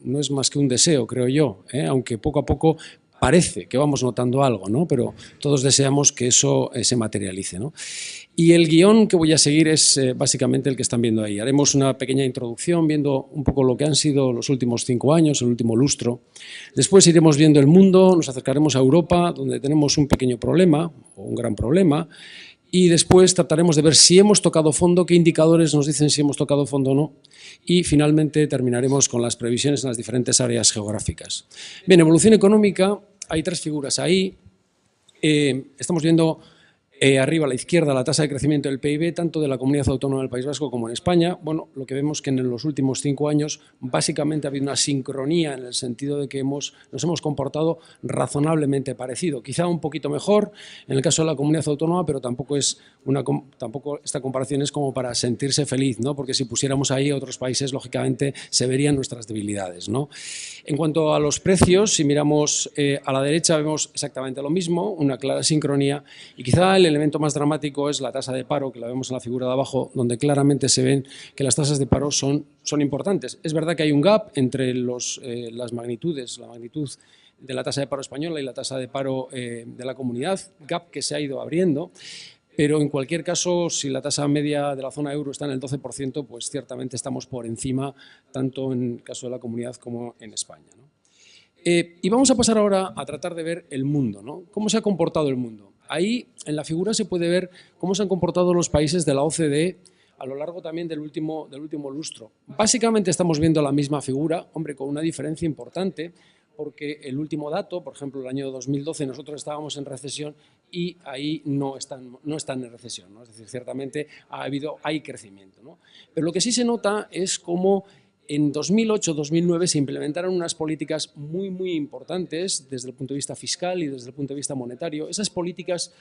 no es más que un deseo, creo yo, aunque poco a poco parece que vamos notando algo, ¿no? Pero todos deseamos que eso se materialice, ¿no? Y el guión que voy a seguir es básicamente el que están viendo ahí. Haremos una pequeña introducción viendo un poco lo que han sido los últimos 5 años, el último lustro. Después iremos viendo el mundo, nos acercaremos a Europa, donde tenemos un pequeño problema o un gran problema. Y después trataremos de ver si hemos tocado fondo, qué indicadores nos dicen si hemos tocado fondo o no. Y finalmente terminaremos con las previsiones en las diferentes áreas geográficas. Bien, evolución económica, hay 3 figuras ahí. Estamos viendo arriba a la izquierda la tasa de crecimiento del PIB, tanto de la Comunidad Autónoma del País Vasco como en España. Bueno, lo que vemos que en los últimos 5 años básicamente ha habido una sincronía en el sentido de que nos hemos comportado razonablemente parecido. Quizá un poquito mejor en el caso de la Comunidad Autónoma, pero tampoco esta comparación es como para sentirse feliz, ¿no? Porque si pusiéramos ahí a otros países, lógicamente se verían nuestras debilidades, ¿no? En cuanto a los precios, si miramos a la derecha vemos exactamente lo mismo, una clara sincronía, y quizá el elemento más dramático es la tasa de paro, que la vemos en la figura de abajo, donde claramente se ven que las tasas de paro son importantes. Es verdad que hay un gap entre las magnitudes, la magnitud de la tasa de paro española y la tasa de paro de la comunidad, gap que se ha ido abriendo, pero en cualquier caso, si la tasa media de la zona euro está en el 12%, pues ciertamente estamos por encima, tanto en el caso de la comunidad como en España, ¿no? Y vamos a pasar ahora a tratar de ver el mundo, ¿no? ¿Cómo se ha comportado el mundo? Ahí en la figura se puede ver cómo se han comportado los países de la OCDE a lo largo también del último lustro. Básicamente estamos viendo la misma figura, hombre, con una diferencia importante, porque el último dato, por ejemplo, el año 2012, nosotros estábamos en recesión y ahí no están en recesión, ¿no? Es decir, ciertamente hay crecimiento, ¿no? Pero lo que sí se nota es cómo en 2008-2009 se implementaron unas políticas muy, muy importantes desde el punto de vista fiscal y desde el punto de vista monetario. Esas políticas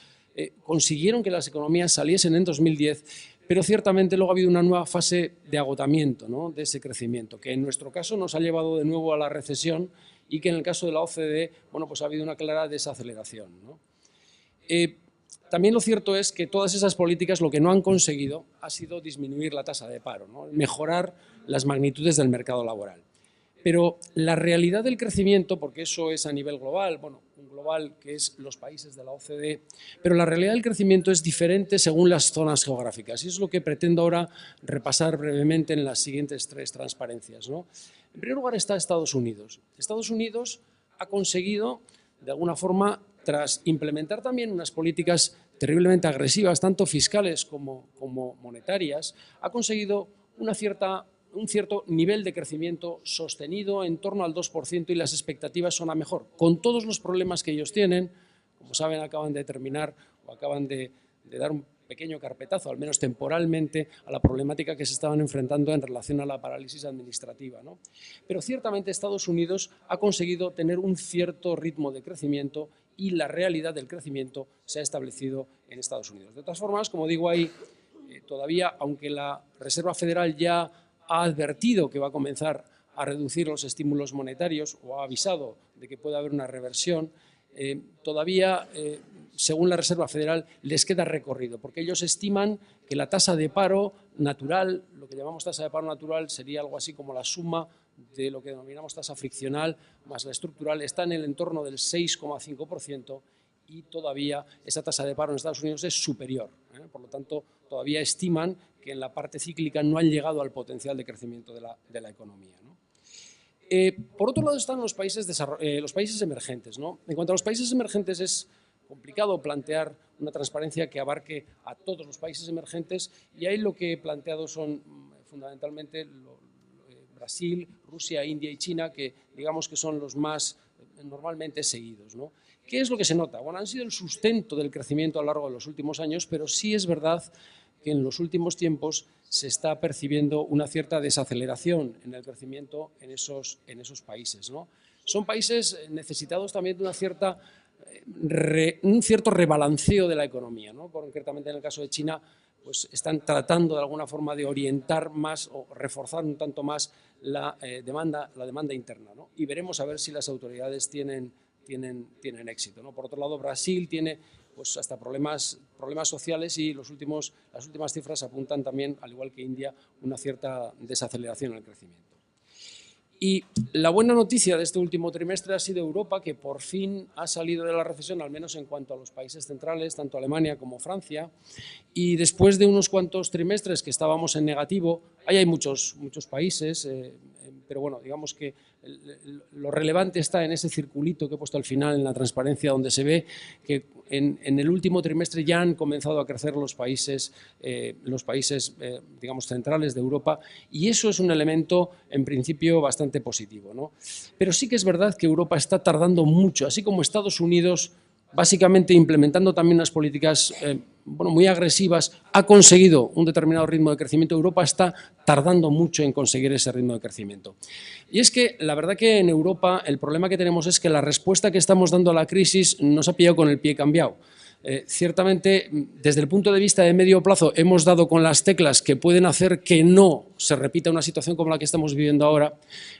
consiguieron que las economías saliesen en 2010, pero ciertamente luego ha habido una nueva fase de agotamiento, ¿no? De ese crecimiento, que en nuestro caso nos ha llevado de nuevo a la recesión y que en el caso de la OCDE, bueno, pues ha habido una clara desaceleración, ¿no? También lo cierto es que todas esas políticas lo que no han conseguido ha sido disminuir la tasa de paro, ¿no? Mejorar las magnitudes del mercado laboral. Pero la realidad del crecimiento, porque eso es a nivel global, bueno, un global que es los países de la OCDE, pero la realidad del crecimiento es diferente según las zonas geográficas y eso es lo que pretendo ahora repasar brevemente en las siguientes 3 transparencias, ¿no? En primer lugar está Estados Unidos. Estados Unidos ha conseguido, de alguna forma, tras implementar también unas políticas terriblemente agresivas, tanto fiscales como monetarias, ha conseguido un cierto nivel de crecimiento sostenido en torno al 2% y las expectativas son a mejor. Con todos los problemas que ellos tienen, como saben, acaban de terminar o acaban de dar un pequeño carpetazo, al menos temporalmente, a la problemática que se estaban enfrentando en relación a la parálisis administrativa, ¿no? Pero ciertamente Estados Unidos ha conseguido tener un cierto ritmo de crecimiento y la realidad del crecimiento se ha establecido en Estados Unidos. De todas formas, como digo ahí, todavía, aunque la Reserva Federal ya ha advertido que va a comenzar a reducir los estímulos monetarios o ha avisado de que puede haber una reversión, todavía, según la Reserva Federal, les queda recorrido, porque ellos estiman que la tasa de paro natural, lo que llamamos tasa de paro natural, sería algo así como la suma de lo que denominamos tasa friccional más la estructural, está en el entorno del 6,5%, y todavía esa tasa de paro en Estados Unidos es superior. Por lo tanto, todavía estiman que en la parte cíclica no han llegado al potencial de crecimiento de la economía, ¿no? Por otro lado están los países emergentes, ¿no? En cuanto a los países emergentes, es complicado plantear una transparencia que abarque a todos los países emergentes, y ahí lo que he planteado son fundamentalmente Brasil, Rusia, India y China, que digamos que son los más normalmente seguidos, ¿no? ¿Qué es lo que se nota? Bueno, han sido el sustento del crecimiento a lo largo de los últimos años, pero sí es verdad que en los últimos tiempos se está percibiendo una cierta desaceleración en el crecimiento en esos países, ¿no? Son países necesitados también de un cierto rebalanceo de la economía, ¿no? Concretamente en el caso de China, pues están tratando de alguna forma de orientar más o reforzar un tanto más la demanda interna, ¿no? Y veremos a ver si las autoridades tienen éxito, ¿no? Por otro lado, Brasil tiene pues hasta problemas sociales, y las últimas cifras apuntan también, al igual que India, una cierta desaceleración en el crecimiento. Y la buena noticia de este último trimestre ha sido Europa, que por fin ha salido de la recesión, al menos en cuanto a los países centrales, tanto Alemania como Francia, y después de unos cuantos trimestres que estábamos en negativo, ahí hay muchos países, pero bueno, digamos que lo relevante está en ese circulito que he puesto al final en la transparencia, donde se ve que en el último trimestre ya han comenzado a crecer los países digamos, centrales de Europa, y eso es un elemento en principio bastante positivo, ¿no? Pero sí que es verdad que Europa está tardando mucho, así como Estados Unidos, básicamente implementando también unas políticas muy agresivas, ha conseguido un determinado ritmo de crecimiento. Europa está tardando mucho en conseguir ese ritmo de crecimiento. Y es que la verdad que en Europa el problema que tenemos es que la respuesta que estamos dando a la crisis nos ha pillado con el pie cambiado. Ciertamente, desde el punto de vista de medio plazo, hemos dado con las teclas que pueden hacer que no se repita una situación como la que estamos viviendo ahora,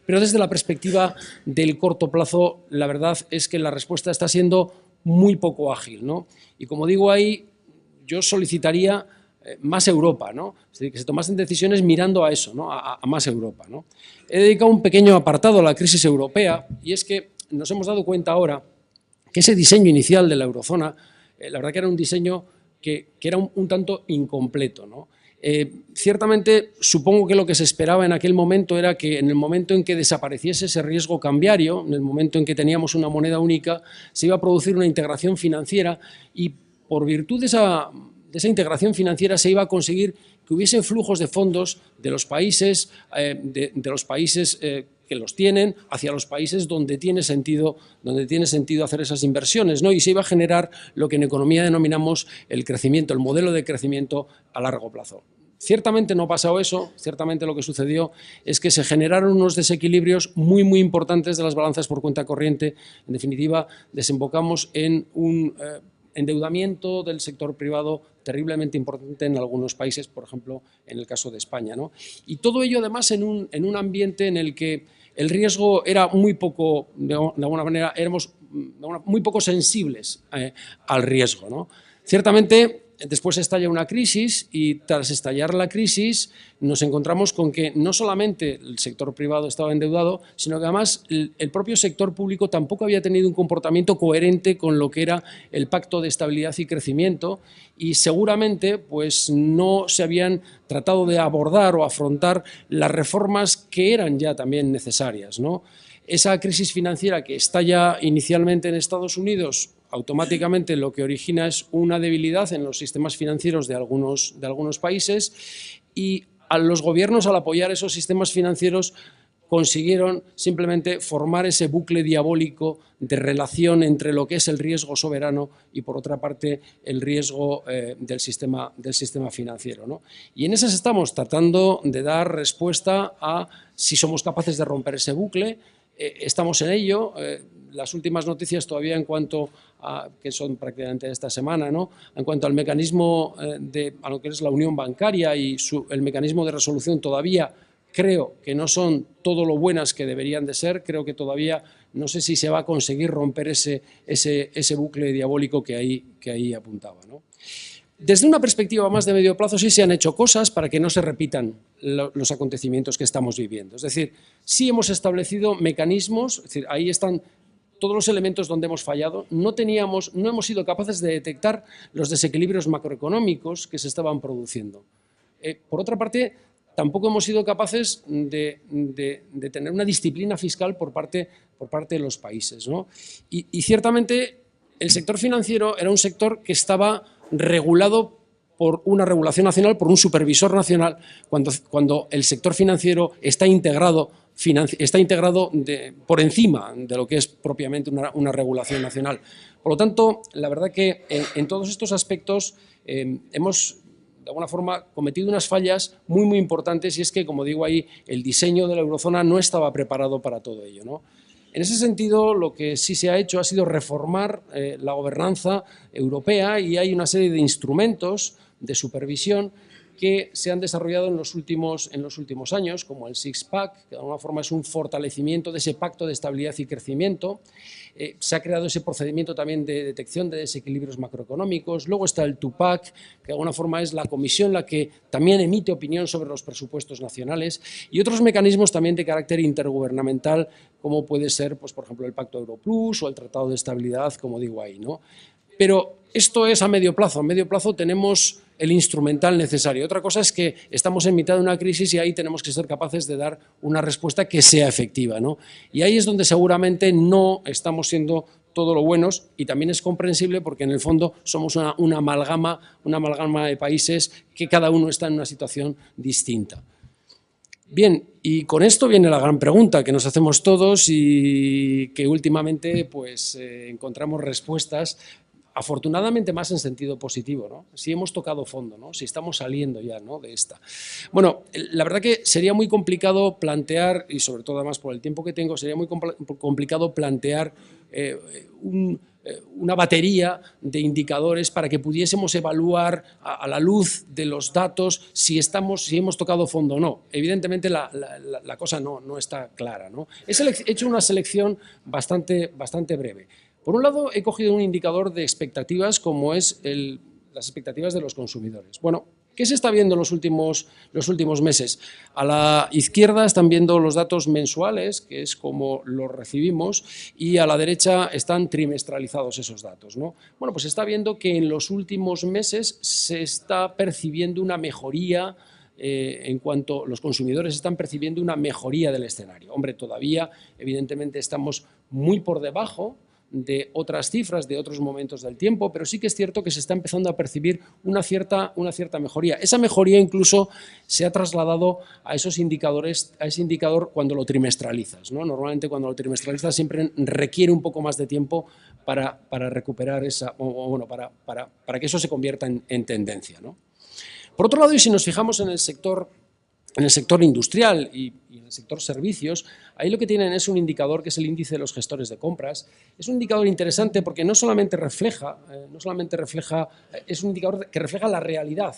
pero desde la perspectiva del corto plazo, la verdad es que la respuesta está siendo muy poco ágil, ¿no? Y como digo ahí, yo solicitaría más Europa, ¿no? Es decir, que se tomasen decisiones mirando a eso, ¿no? A más Europa, ¿no? He dedicado un pequeño apartado a la crisis europea, y es que nos hemos dado cuenta ahora que ese diseño inicial de la eurozona, la verdad que era un diseño que era un tanto incompleto, ¿no? Ciertamente, supongo que lo que se esperaba en aquel momento era que en el momento en que desapareciese ese riesgo cambiario, en el momento en que teníamos una moneda única, se iba a producir una integración financiera, y por virtud de esa integración financiera se iba a conseguir que hubiesen flujos de fondos de los países, que los tienen, hacia los países donde tiene sentido hacer esas inversiones, ¿no? Y se iba a generar lo que en economía denominamos el crecimiento, el modelo de crecimiento a largo plazo. Ciertamente no ha pasado eso. Ciertamente lo que sucedió es que se generaron unos desequilibrios muy importantes de las balanzas por cuenta corriente. En definitiva, desembocamos en un endeudamiento del sector privado terriblemente importante en algunos países, por ejemplo, en el caso de España, ¿no? Y todo ello, además, en un ambiente en el que el riesgo era muy poco, de alguna manera, éramos muy poco sensibles al riesgo, ¿no? Ciertamente, después estalla una crisis, y tras estallar la crisis nos encontramos con que no solamente el sector privado estaba endeudado, sino que además el propio sector público tampoco había tenido un comportamiento coherente con lo que era el Pacto de Estabilidad y Crecimiento, y seguramente pues no se habían tratado de abordar o afrontar las reformas que eran ya también necesarias, ¿no? Esa crisis financiera que estalla inicialmente en Estados Unidos, automáticamente lo que origina es una debilidad en los sistemas financieros de algunos países, y a los gobiernos, al apoyar esos sistemas financieros, consiguieron simplemente formar ese bucle diabólico de relación entre lo que es el riesgo soberano y, por otra parte, el riesgo del sistema financiero, ¿no? Y en esas estamos tratando de dar respuesta a si somos capaces de romper ese bucle. Estamos en ello. Las últimas noticias todavía en cuanto a, que son prácticamente de esta semana, ¿no? En cuanto al mecanismo a lo que es la unión bancaria y el mecanismo de resolución, todavía creo que no son todo lo buenas que deberían de ser, creo que todavía no sé si se va a conseguir romper ese bucle diabólico que ahí apuntaba, ¿no? Desde una perspectiva más de medio plazo sí se han hecho cosas para que no se repitan los acontecimientos que estamos viviendo. Es decir, sí hemos establecido mecanismos, es decir, ahí están todos los elementos donde hemos fallado. No hemos sido capaces de detectar los desequilibrios macroeconómicos que se estaban produciendo. Por otra parte, tampoco hemos sido capaces de tener una disciplina fiscal por parte de los países, ¿no? Y ciertamente el sector financiero era un sector que estaba regulado por una regulación nacional, por un supervisor nacional, cuando el sector financiero está integrado por encima de lo que es propiamente una regulación nacional. Por lo tanto, la verdad que en todos estos aspectos hemos, de alguna forma, cometido unas fallas muy, muy importantes, y es que, como digo ahí, el diseño de la eurozona no estaba preparado para todo ello, ¿no? En ese sentido, lo que sí se ha hecho ha sido reformar la gobernanza europea, y hay una serie de instrumentos de supervisión que se han desarrollado en los últimos años, como el Six-Pack, que de alguna forma es un fortalecimiento de ese pacto de estabilidad y crecimiento. Se ha creado ese procedimiento también de detección de desequilibrios macroeconómicos. Luego está el Two-Pack, que de alguna forma es la comisión la que también emite opinión sobre los presupuestos nacionales, y otros mecanismos también de carácter intergubernamental, como puede ser, pues, por ejemplo, el Pacto Euro Plus o el Tratado de Estabilidad, como digo ahí, ¿no? Pero esto es a medio plazo. A medio plazo tenemos el instrumental necesario. Otra cosa es que estamos en mitad de una crisis y ahí tenemos que ser capaces de dar una respuesta que sea efectiva, ¿no? Y ahí es donde seguramente no estamos siendo todo lo buenos, y también es comprensible porque en el fondo somos una amalgama de países que cada uno está en una situación distinta. Bien, y con esto viene la gran pregunta que nos hacemos todos y que últimamente pues, encontramos respuestas, afortunadamente más en sentido positivo, ¿no? Si hemos tocado fondo, ¿no? Si estamos saliendo ya, ¿no?, de esta. Bueno, la verdad que sería muy complicado plantear, y sobre todo además por el tiempo que tengo, sería muy complicado plantear una batería de indicadores para que pudiésemos evaluar a la luz de los datos si hemos tocado fondo o no. Evidentemente la cosa no está clara, ¿no? He hecho una selección bastante breve. Por un lado, he cogido un indicador de expectativas como es las expectativas de los consumidores. Bueno, ¿qué se está viendo en los últimos meses? A la izquierda están viendo los datos mensuales, que es como los recibimos, y a la derecha están trimestralizados esos datos, ¿no? Bueno, pues se está viendo que en los últimos meses se está percibiendo una mejoría, en cuanto los consumidores están percibiendo una mejoría del escenario. Hombre, todavía, evidentemente, estamos muy por debajo de otras cifras, de otros momentos del tiempo, pero sí que es cierto que se está empezando a percibir una cierta mejoría. Esa mejoría incluso se ha trasladado a esos indicadores, a ese indicador cuando lo trimestralizas, ¿no? Normalmente cuando lo trimestralizas siempre requiere un poco más de tiempo para recuperar para que eso se convierta en tendencia, ¿no? Por otro lado, y si nos fijamos en el sector industrial y en el sector servicios, ahí lo que tienen es un indicador que es el índice de los gestores de compras. Es un indicador interesante porque no solamente refleja, es un indicador que refleja la realidad,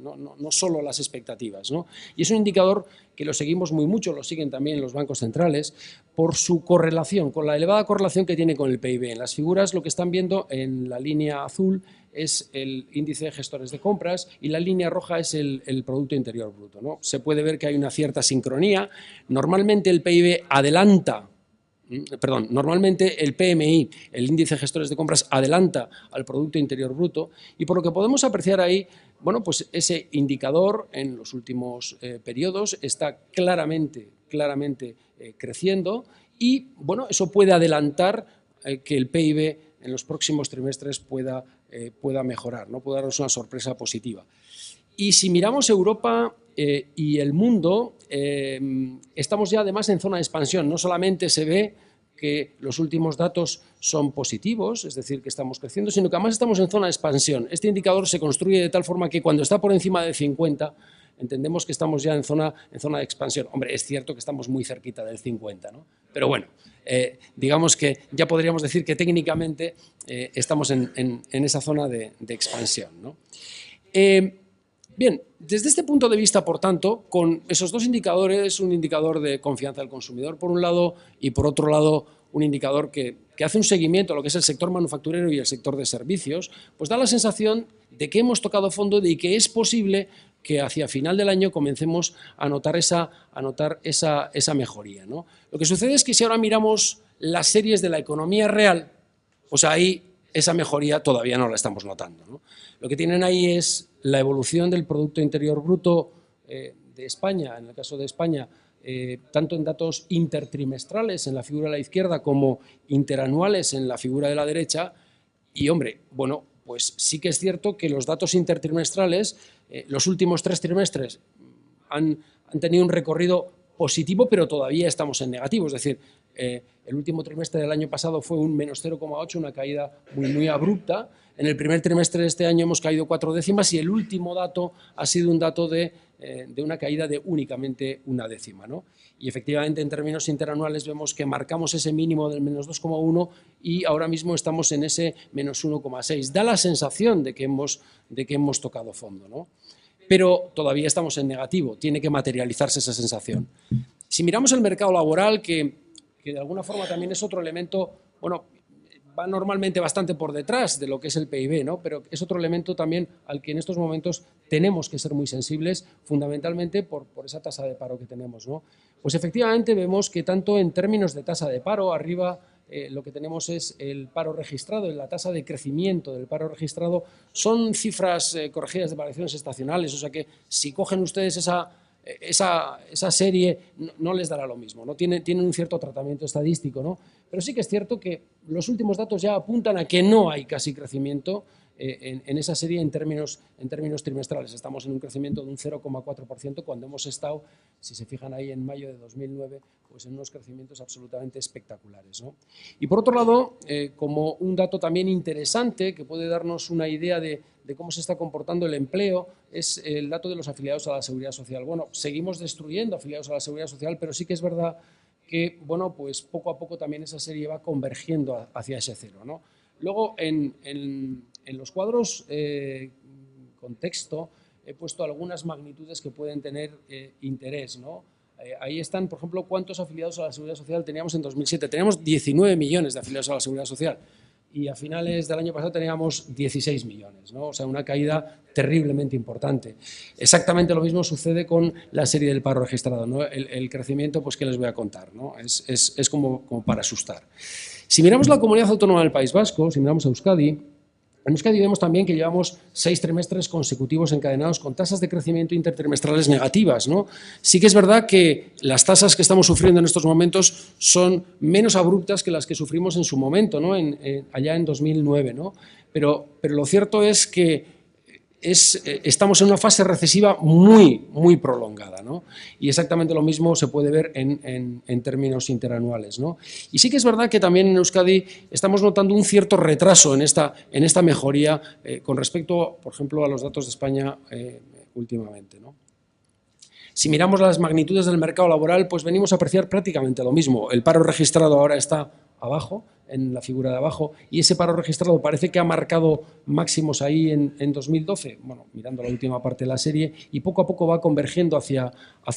no solo las expectativas, ¿no? Y es un indicador que lo seguimos muy mucho, lo siguen también los bancos centrales, por su correlación, con la elevada correlación que tiene con el PIB. En las figuras lo que están viendo en la línea azul es el índice de gestores de compras y la línea roja es el Producto Interior Bruto, ¿no? Se puede ver que hay una cierta sincronía. Normalmente el PIB normalmente el PMI, el índice de gestores de compras, adelanta al Producto Interior Bruto, y por lo que podemos apreciar ahí, bueno, pues ese indicador en los últimos periodos está claramente creciendo, y bueno, eso puede adelantar que el PIB en los próximos trimestres pueda mejorar, ¿no? Puede darnos una sorpresa positiva. Y si miramos Europa y el mundo, estamos ya además en zona de expansión. No solamente se ve que los últimos datos son positivos, es decir, que estamos creciendo, sino que además estamos en zona de expansión. Este indicador se construye de tal forma que cuando está por encima de 50, entendemos que estamos ya en zona de expansión. Hombre, es cierto que estamos muy cerquita del 50, ¿no? Pero bueno, digamos que ya podríamos decir que técnicamente estamos en esa zona de expansión, ¿no? Bien, desde este punto de vista, por tanto, con esos dos indicadores, un indicador de confianza del consumidor por un lado y por otro lado un indicador que hace un seguimiento a lo que es el sector manufacturero y el sector de servicios, pues da la sensación de que hemos tocado fondo y que es posible que hacia final del año comencemos a notar esa mejoría, ¿no? Lo que sucede es que si ahora miramos las series de la economía real, pues ahí esa mejoría todavía no la estamos notando, ¿no? Lo que tienen ahí es la evolución del Producto Interior Bruto de España, en el caso de España, tanto en datos intertrimestrales en la figura de la izquierda como interanuales en la figura de la derecha. Y, hombre, bueno, pues sí que es cierto que los datos intertrimestrales, los últimos 3 trimestres han tenido un recorrido positivo, pero todavía estamos en negativo. Es decir, el último trimestre del año pasado fue un menos 0,8, una caída muy abrupta. En el primer trimestre de este año hemos caído 4 décimas y el último dato ha sido un dato de una caída de únicamente 1 décima, ¿no? Y efectivamente en términos interanuales vemos que marcamos ese mínimo del menos 2,1 y ahora mismo estamos en ese menos 1,6. Da la sensación de que hemos tocado fondo, ¿no? Pero todavía estamos en negativo, tiene que materializarse esa sensación. Si miramos el mercado laboral, que de alguna forma también es otro elemento, bueno, va normalmente bastante por detrás de lo que es el PIB, ¿no? Pero es otro elemento también al que en estos momentos tenemos que ser muy sensibles, fundamentalmente por esa tasa de paro que tenemos, ¿no? Pues efectivamente vemos que tanto en términos de tasa de paro, arriba lo que tenemos es el paro registrado, la tasa de crecimiento del paro registrado, son cifras corregidas de variaciones estacionales, o sea que si cogen ustedes esa serie no les dará lo mismo, ¿no? Tienen un cierto tratamiento estadístico, ¿no? Pero sí que es cierto que los últimos datos ya apuntan a que no hay casi crecimiento en esa serie en términos trimestrales. Estamos en un crecimiento de un 0,4% cuando hemos estado, si se fijan ahí en mayo de 2009, pues en unos crecimientos absolutamente espectaculares, ¿no? Y por otro lado, como un dato también interesante que puede darnos una idea de cómo se está comportando el empleo, es el dato de los afiliados a la Seguridad Social. Bueno, seguimos destruyendo afiliados a la Seguridad Social, pero sí que es verdad que, bueno, pues poco a poco también esa serie va convergiendo hacia ese cero, ¿no? Luego, en los cuadros con texto he puesto algunas magnitudes que pueden tener interés, ¿no? Ahí están, por ejemplo, cuántos afiliados a la Seguridad Social teníamos en 2007. Teníamos 19 millones de afiliados a la Seguridad Social y a finales del año pasado teníamos 16 millones, ¿no? O sea, una caída terriblemente importante. Exactamente lo mismo sucede con la serie del paro registrado, ¿no? El crecimiento, pues, ¿qué les voy a contar, ¿no? Es como para asustar. Si miramos la comunidad autónoma del País Vasco, si miramos a Euskadi, en Euskadi vemos también que llevamos 6 trimestres consecutivos encadenados con tasas de crecimiento intertrimestrales negativas, ¿no? Sí que es verdad que las tasas que estamos sufriendo en estos momentos son menos abruptas que las que sufrimos en su momento, ¿no? Allá en 2009, ¿no? Pero lo cierto es que estamos en una fase recesiva muy prolongada, ¿no? Y exactamente lo mismo se puede ver en términos interanuales, ¿no? Y sí que es verdad que también en Euskadi estamos notando un cierto retraso en esta mejoría con respecto, por ejemplo, a los datos de España últimamente, ¿no? Si miramos las magnitudes del mercado laboral, pues venimos a apreciar prácticamente lo mismo. El paro registrado ahora está abajo, en la figura de abajo, y ese paro registrado parece que ha marcado máximos ahí en 2012, bueno, mirando la última parte de la serie, y poco a poco va convergiendo hacia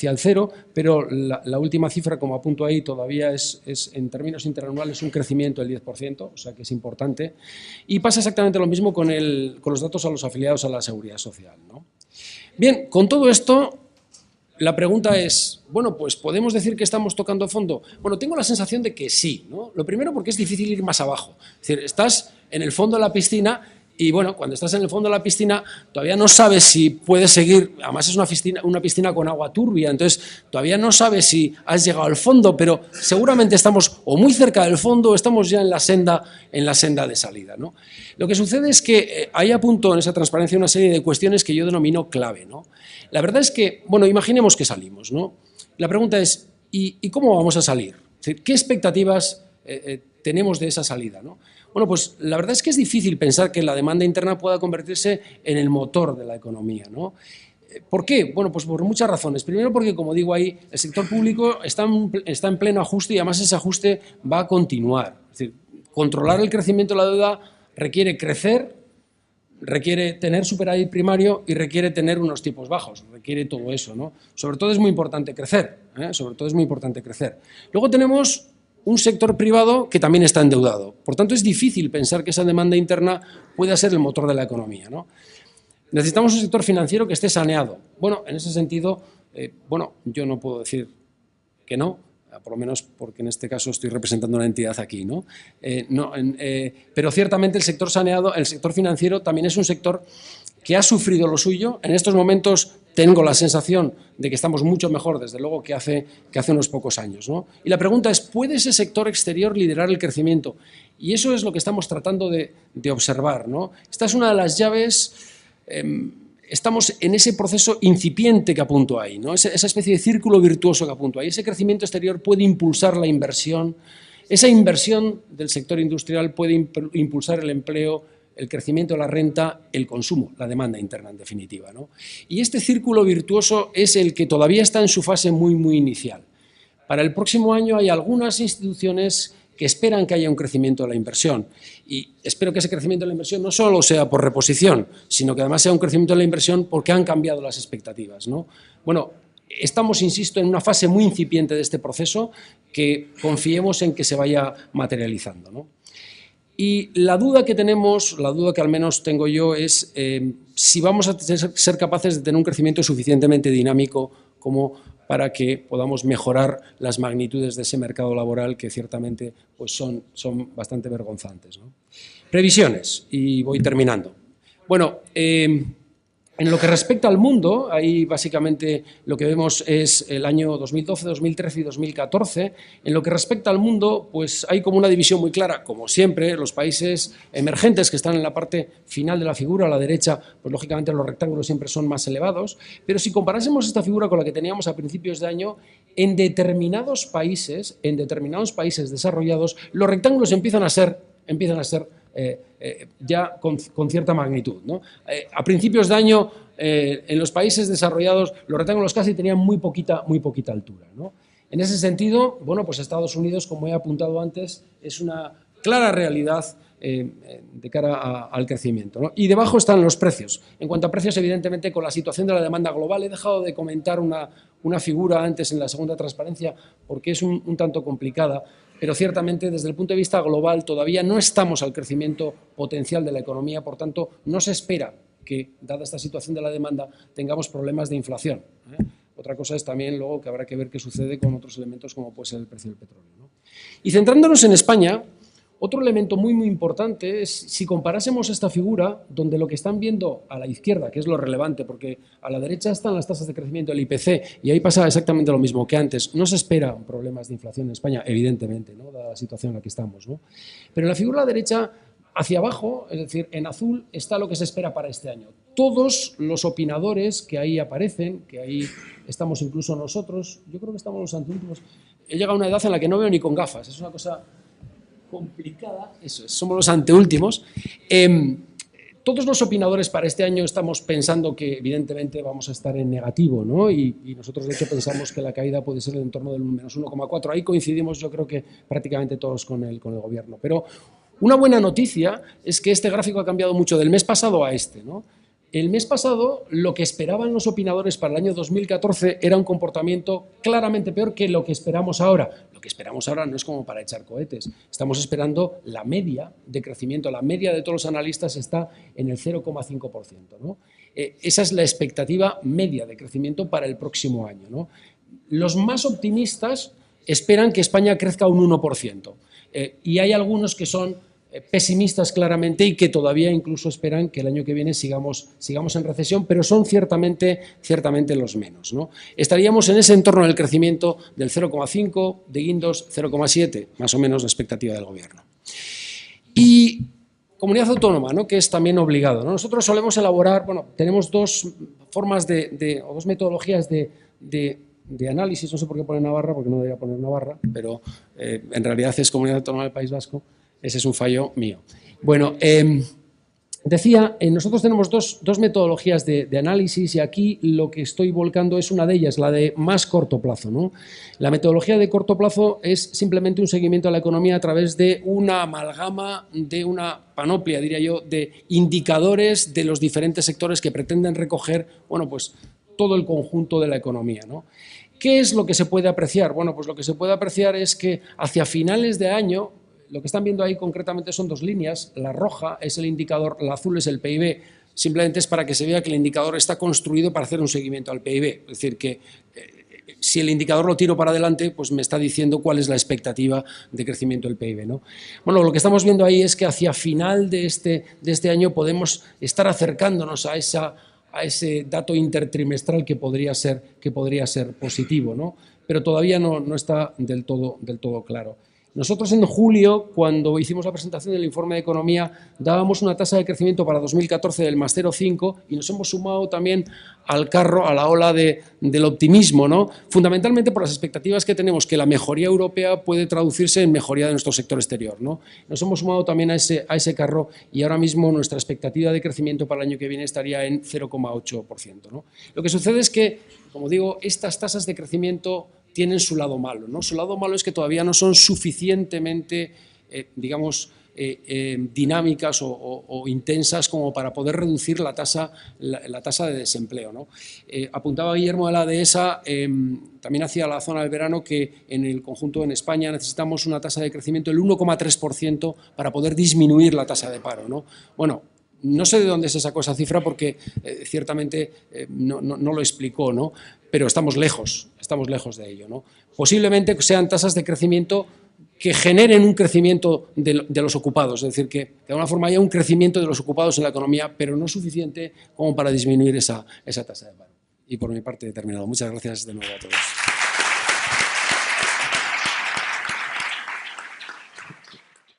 el cero, pero la última cifra, como apunto ahí, todavía es en términos interanuales un crecimiento del 10%, o sea que es importante, y pasa exactamente lo mismo con los datos a los afiliados a la Seguridad Social, ¿no? Bien, con todo esto, la pregunta es, bueno, pues ¿podemos decir que estamos tocando fondo? Bueno, tengo la sensación de que sí, ¿no? Lo primero porque es difícil ir más abajo. Es decir, estás en el fondo de la piscina y, bueno, cuando estás en el fondo de la piscina todavía no sabes si puedes seguir, además es una piscina con agua turbia, entonces todavía no sabes si has llegado al fondo, pero seguramente estamos o muy cerca del fondo o estamos ya en la senda de salida, ¿no? Lo que sucede es que ahí apunto en esa transparencia una serie de cuestiones que yo denomino clave, ¿no? La verdad es que, bueno, imaginemos que salimos, ¿no? La pregunta es, ¿y cómo vamos a salir? Es decir, ¿qué expectativas tenemos de esa salida, ¿no? Bueno, pues la verdad es que es difícil pensar que la demanda interna pueda convertirse en el motor de la economía, ¿no? ¿Por qué? Bueno, pues por muchas razones. Primero porque, como digo ahí, el sector público está en pleno ajuste y además ese ajuste va a continuar. Es decir, controlar el crecimiento de la deuda requiere crecer, requiere tener superávit primario y requiere tener unos tipos bajos, requiere todo eso, ¿no? Sobre todo es muy importante crecer, sobre todo es muy importante crecer. Luego tenemos un sector privado que también está endeudado. Por tanto, es difícil pensar que esa demanda interna pueda ser el motor de la economía, ¿no? Necesitamos un sector financiero que esté saneado. Bueno, en ese sentido, yo no puedo decir que no, por lo menos porque en este caso estoy representando una entidad aquí, ¿no? Pero ciertamente el sector saneado, el sector financiero también es un sector que ha sufrido lo suyo. En estos momentos tengo la sensación de que estamos mucho mejor, desde luego, que hace unos pocos años, ¿no? Y la pregunta es, ¿puede ese sector exterior liderar el crecimiento? Y eso es lo que estamos tratando de observar, ¿no? Esta es una de las llaves. Estamos en ese proceso incipiente que apunto ahí, ¿no? Esa especie de círculo virtuoso que apunto ahí. Ese crecimiento exterior puede impulsar la inversión, esa inversión del sector industrial puede impulsar el empleo, el crecimiento de la renta, el consumo, la demanda interna en definitiva, ¿no? Y este círculo virtuoso es el que todavía está en su fase muy, muy inicial. Para el próximo año hay algunas instituciones que esperan que haya un crecimiento de la inversión. Y espero que ese crecimiento de la inversión no solo sea por reposición, sino que además sea un crecimiento de la inversión porque han cambiado las expectativas, ¿no? Bueno, estamos, insisto, en una fase muy incipiente de este proceso que confiemos en que se vaya materializando, ¿no? Y la duda que tenemos, la duda que al menos tengo yo es si vamos a ser capaces de tener un crecimiento suficientemente dinámico como para que podamos mejorar las magnitudes de ese mercado laboral que ciertamente pues son bastante vergonzantes, ¿no? Previsiones, y voy terminando. Bueno, en lo que respecta al mundo, ahí básicamente lo que vemos es el año 2012, 2013 y 2014. En lo que respecta al mundo, pues hay como una división muy clara, como siempre, los países emergentes que están en la parte final de la figura, a la derecha, pues lógicamente los rectángulos siempre son más elevados, pero si comparásemos esta figura con la que teníamos a principios de año, en determinados países desarrollados, los rectángulos empiezan a ser ya con cierta magnitud, ¿no? A principios de año, en los países desarrollados, los rectángulos casi tenían muy poquita altura, ¿no? En ese sentido, bueno, pues Estados Unidos, como he apuntado antes, es una clara realidad de cara al crecimiento, ¿no? Y debajo están los precios. En cuanto a precios, evidentemente, con la situación de la demanda global, he dejado de comentar una figura antes en la segunda transparencia porque es un tanto complicada, pero ciertamente desde el punto de vista global todavía no estamos al crecimiento potencial de la economía, por tanto no se espera que, dada esta situación de la demanda, tengamos problemas de inflación, ¿eh? Otra cosa es también luego que habrá que ver qué sucede con otros elementos como puede ser el precio del petróleo, ¿no? Y centrándonos en España, otro elemento muy, muy importante es si comparásemos esta figura, donde lo que están viendo a la izquierda, que es lo relevante, porque a la derecha están las tasas de crecimiento del IPC, y ahí pasa exactamente lo mismo que antes. No se esperan problemas de inflación en España, evidentemente, ¿no?, dada la situación en la que estamos, ¿no? Pero en la figura a la derecha, hacia abajo, es decir, en azul, está lo que se espera para este año. Todos los opinadores que ahí aparecen, que ahí estamos incluso nosotros, yo creo que estamos los anteúltimos, he llegado a una edad en la que no veo ni con gafas, es una cosa complicada, eso es, somos los anteúltimos. Todos los opinadores para este año estamos pensando que evidentemente vamos a estar en negativo, ¿no? Y nosotros de hecho pensamos que la caída puede ser en torno del menos 1,4. Ahí coincidimos yo creo que prácticamente todos con el gobierno. Pero una buena noticia es que este gráfico ha cambiado mucho del mes pasado a este, ¿no? El mes pasado lo que esperaban los opinadores para el año 2014 era un comportamiento claramente peor que lo que esperamos ahora. Lo que esperamos ahora no es como para echar cohetes. Estamos esperando la media de crecimiento. La media de todos los analistas está en el 0,5%, ¿no? Esa es la expectativa media de crecimiento para el próximo año, ¿no? Los más optimistas esperan que España crezca un 1%. Y hay algunos que son pesimistas claramente y que todavía incluso esperan que el año que viene sigamos en recesión, pero son ciertamente los menos, ¿no? Estaríamos en ese entorno del crecimiento del 0,5, de Guindos 0,7, más o menos la expectativa del gobierno. Y comunidad autónoma, ¿no?, que es también obligado, ¿no? Nosotros solemos elaborar, bueno, tenemos dos formas o dos metodologías de análisis, no sé por qué poner Navarra, porque no debería poner Navarra, pero en realidad es Comunidad Autónoma del País Vasco. Ese es un fallo mío. Bueno, Decía, nosotros tenemos dos metodologías de análisis y aquí lo que estoy volcando es una de ellas, la de más corto plazo, ¿no? La metodología de corto plazo es simplemente un seguimiento a la economía a través de una amalgama, de una panoplia, diría yo, de indicadores de los diferentes sectores que pretenden recoger, bueno, pues todo el conjunto de la economía, ¿no? ¿Qué es lo que se puede apreciar? Bueno, pues lo que se puede apreciar es que hacia finales de año, lo que están viendo ahí concretamente son dos líneas, la roja es el indicador, la azul es el PIB, simplemente es para que se vea que el indicador está construido para hacer un seguimiento al PIB, es decir, que si el indicador lo tiro para adelante, pues me está diciendo cuál es la expectativa de crecimiento del PIB, ¿no? Bueno, lo que estamos viendo ahí es que hacia final de este año podemos estar acercándonos a ese dato intertrimestral que podría ser positivo, ¿no? Pero todavía no está del todo claro. Nosotros en julio, cuando hicimos la presentación del informe de economía, dábamos una tasa de crecimiento para 2014 del más 0,5 y nos hemos sumado también al carro, a la ola del optimismo, ¿no? Fundamentalmente por las expectativas que tenemos, que la mejoría europea puede traducirse en mejoría de nuestro sector exterior, ¿no? Nos hemos sumado también a ese carro y ahora mismo nuestra expectativa de crecimiento para el año que viene estaría en 0,8%, ¿no? Lo que sucede es que, como digo, estas tasas de crecimiento tienen su lado malo, ¿no? Su lado malo es que todavía no son suficientemente, digamos, dinámicas o intensas como para poder reducir la tasa de desempleo, ¿no? Apuntaba Guillermo de la Dehesa, también hacia la zona del verano, que en el conjunto en España necesitamos una tasa de crecimiento del 1,3% para poder disminuir la tasa de paro, ¿no? Bueno, no sé de dónde se sacó esa cifra porque ciertamente no lo explicó, ¿no? Pero estamos lejos de ello, ¿no? Posiblemente sean tasas de crecimiento que generen un crecimiento de los ocupados, es decir, que de alguna forma haya un crecimiento de los ocupados en la economía, pero no suficiente como para disminuir esa tasa de paro. Y por mi parte he terminado. Muchas gracias de nuevo a todos.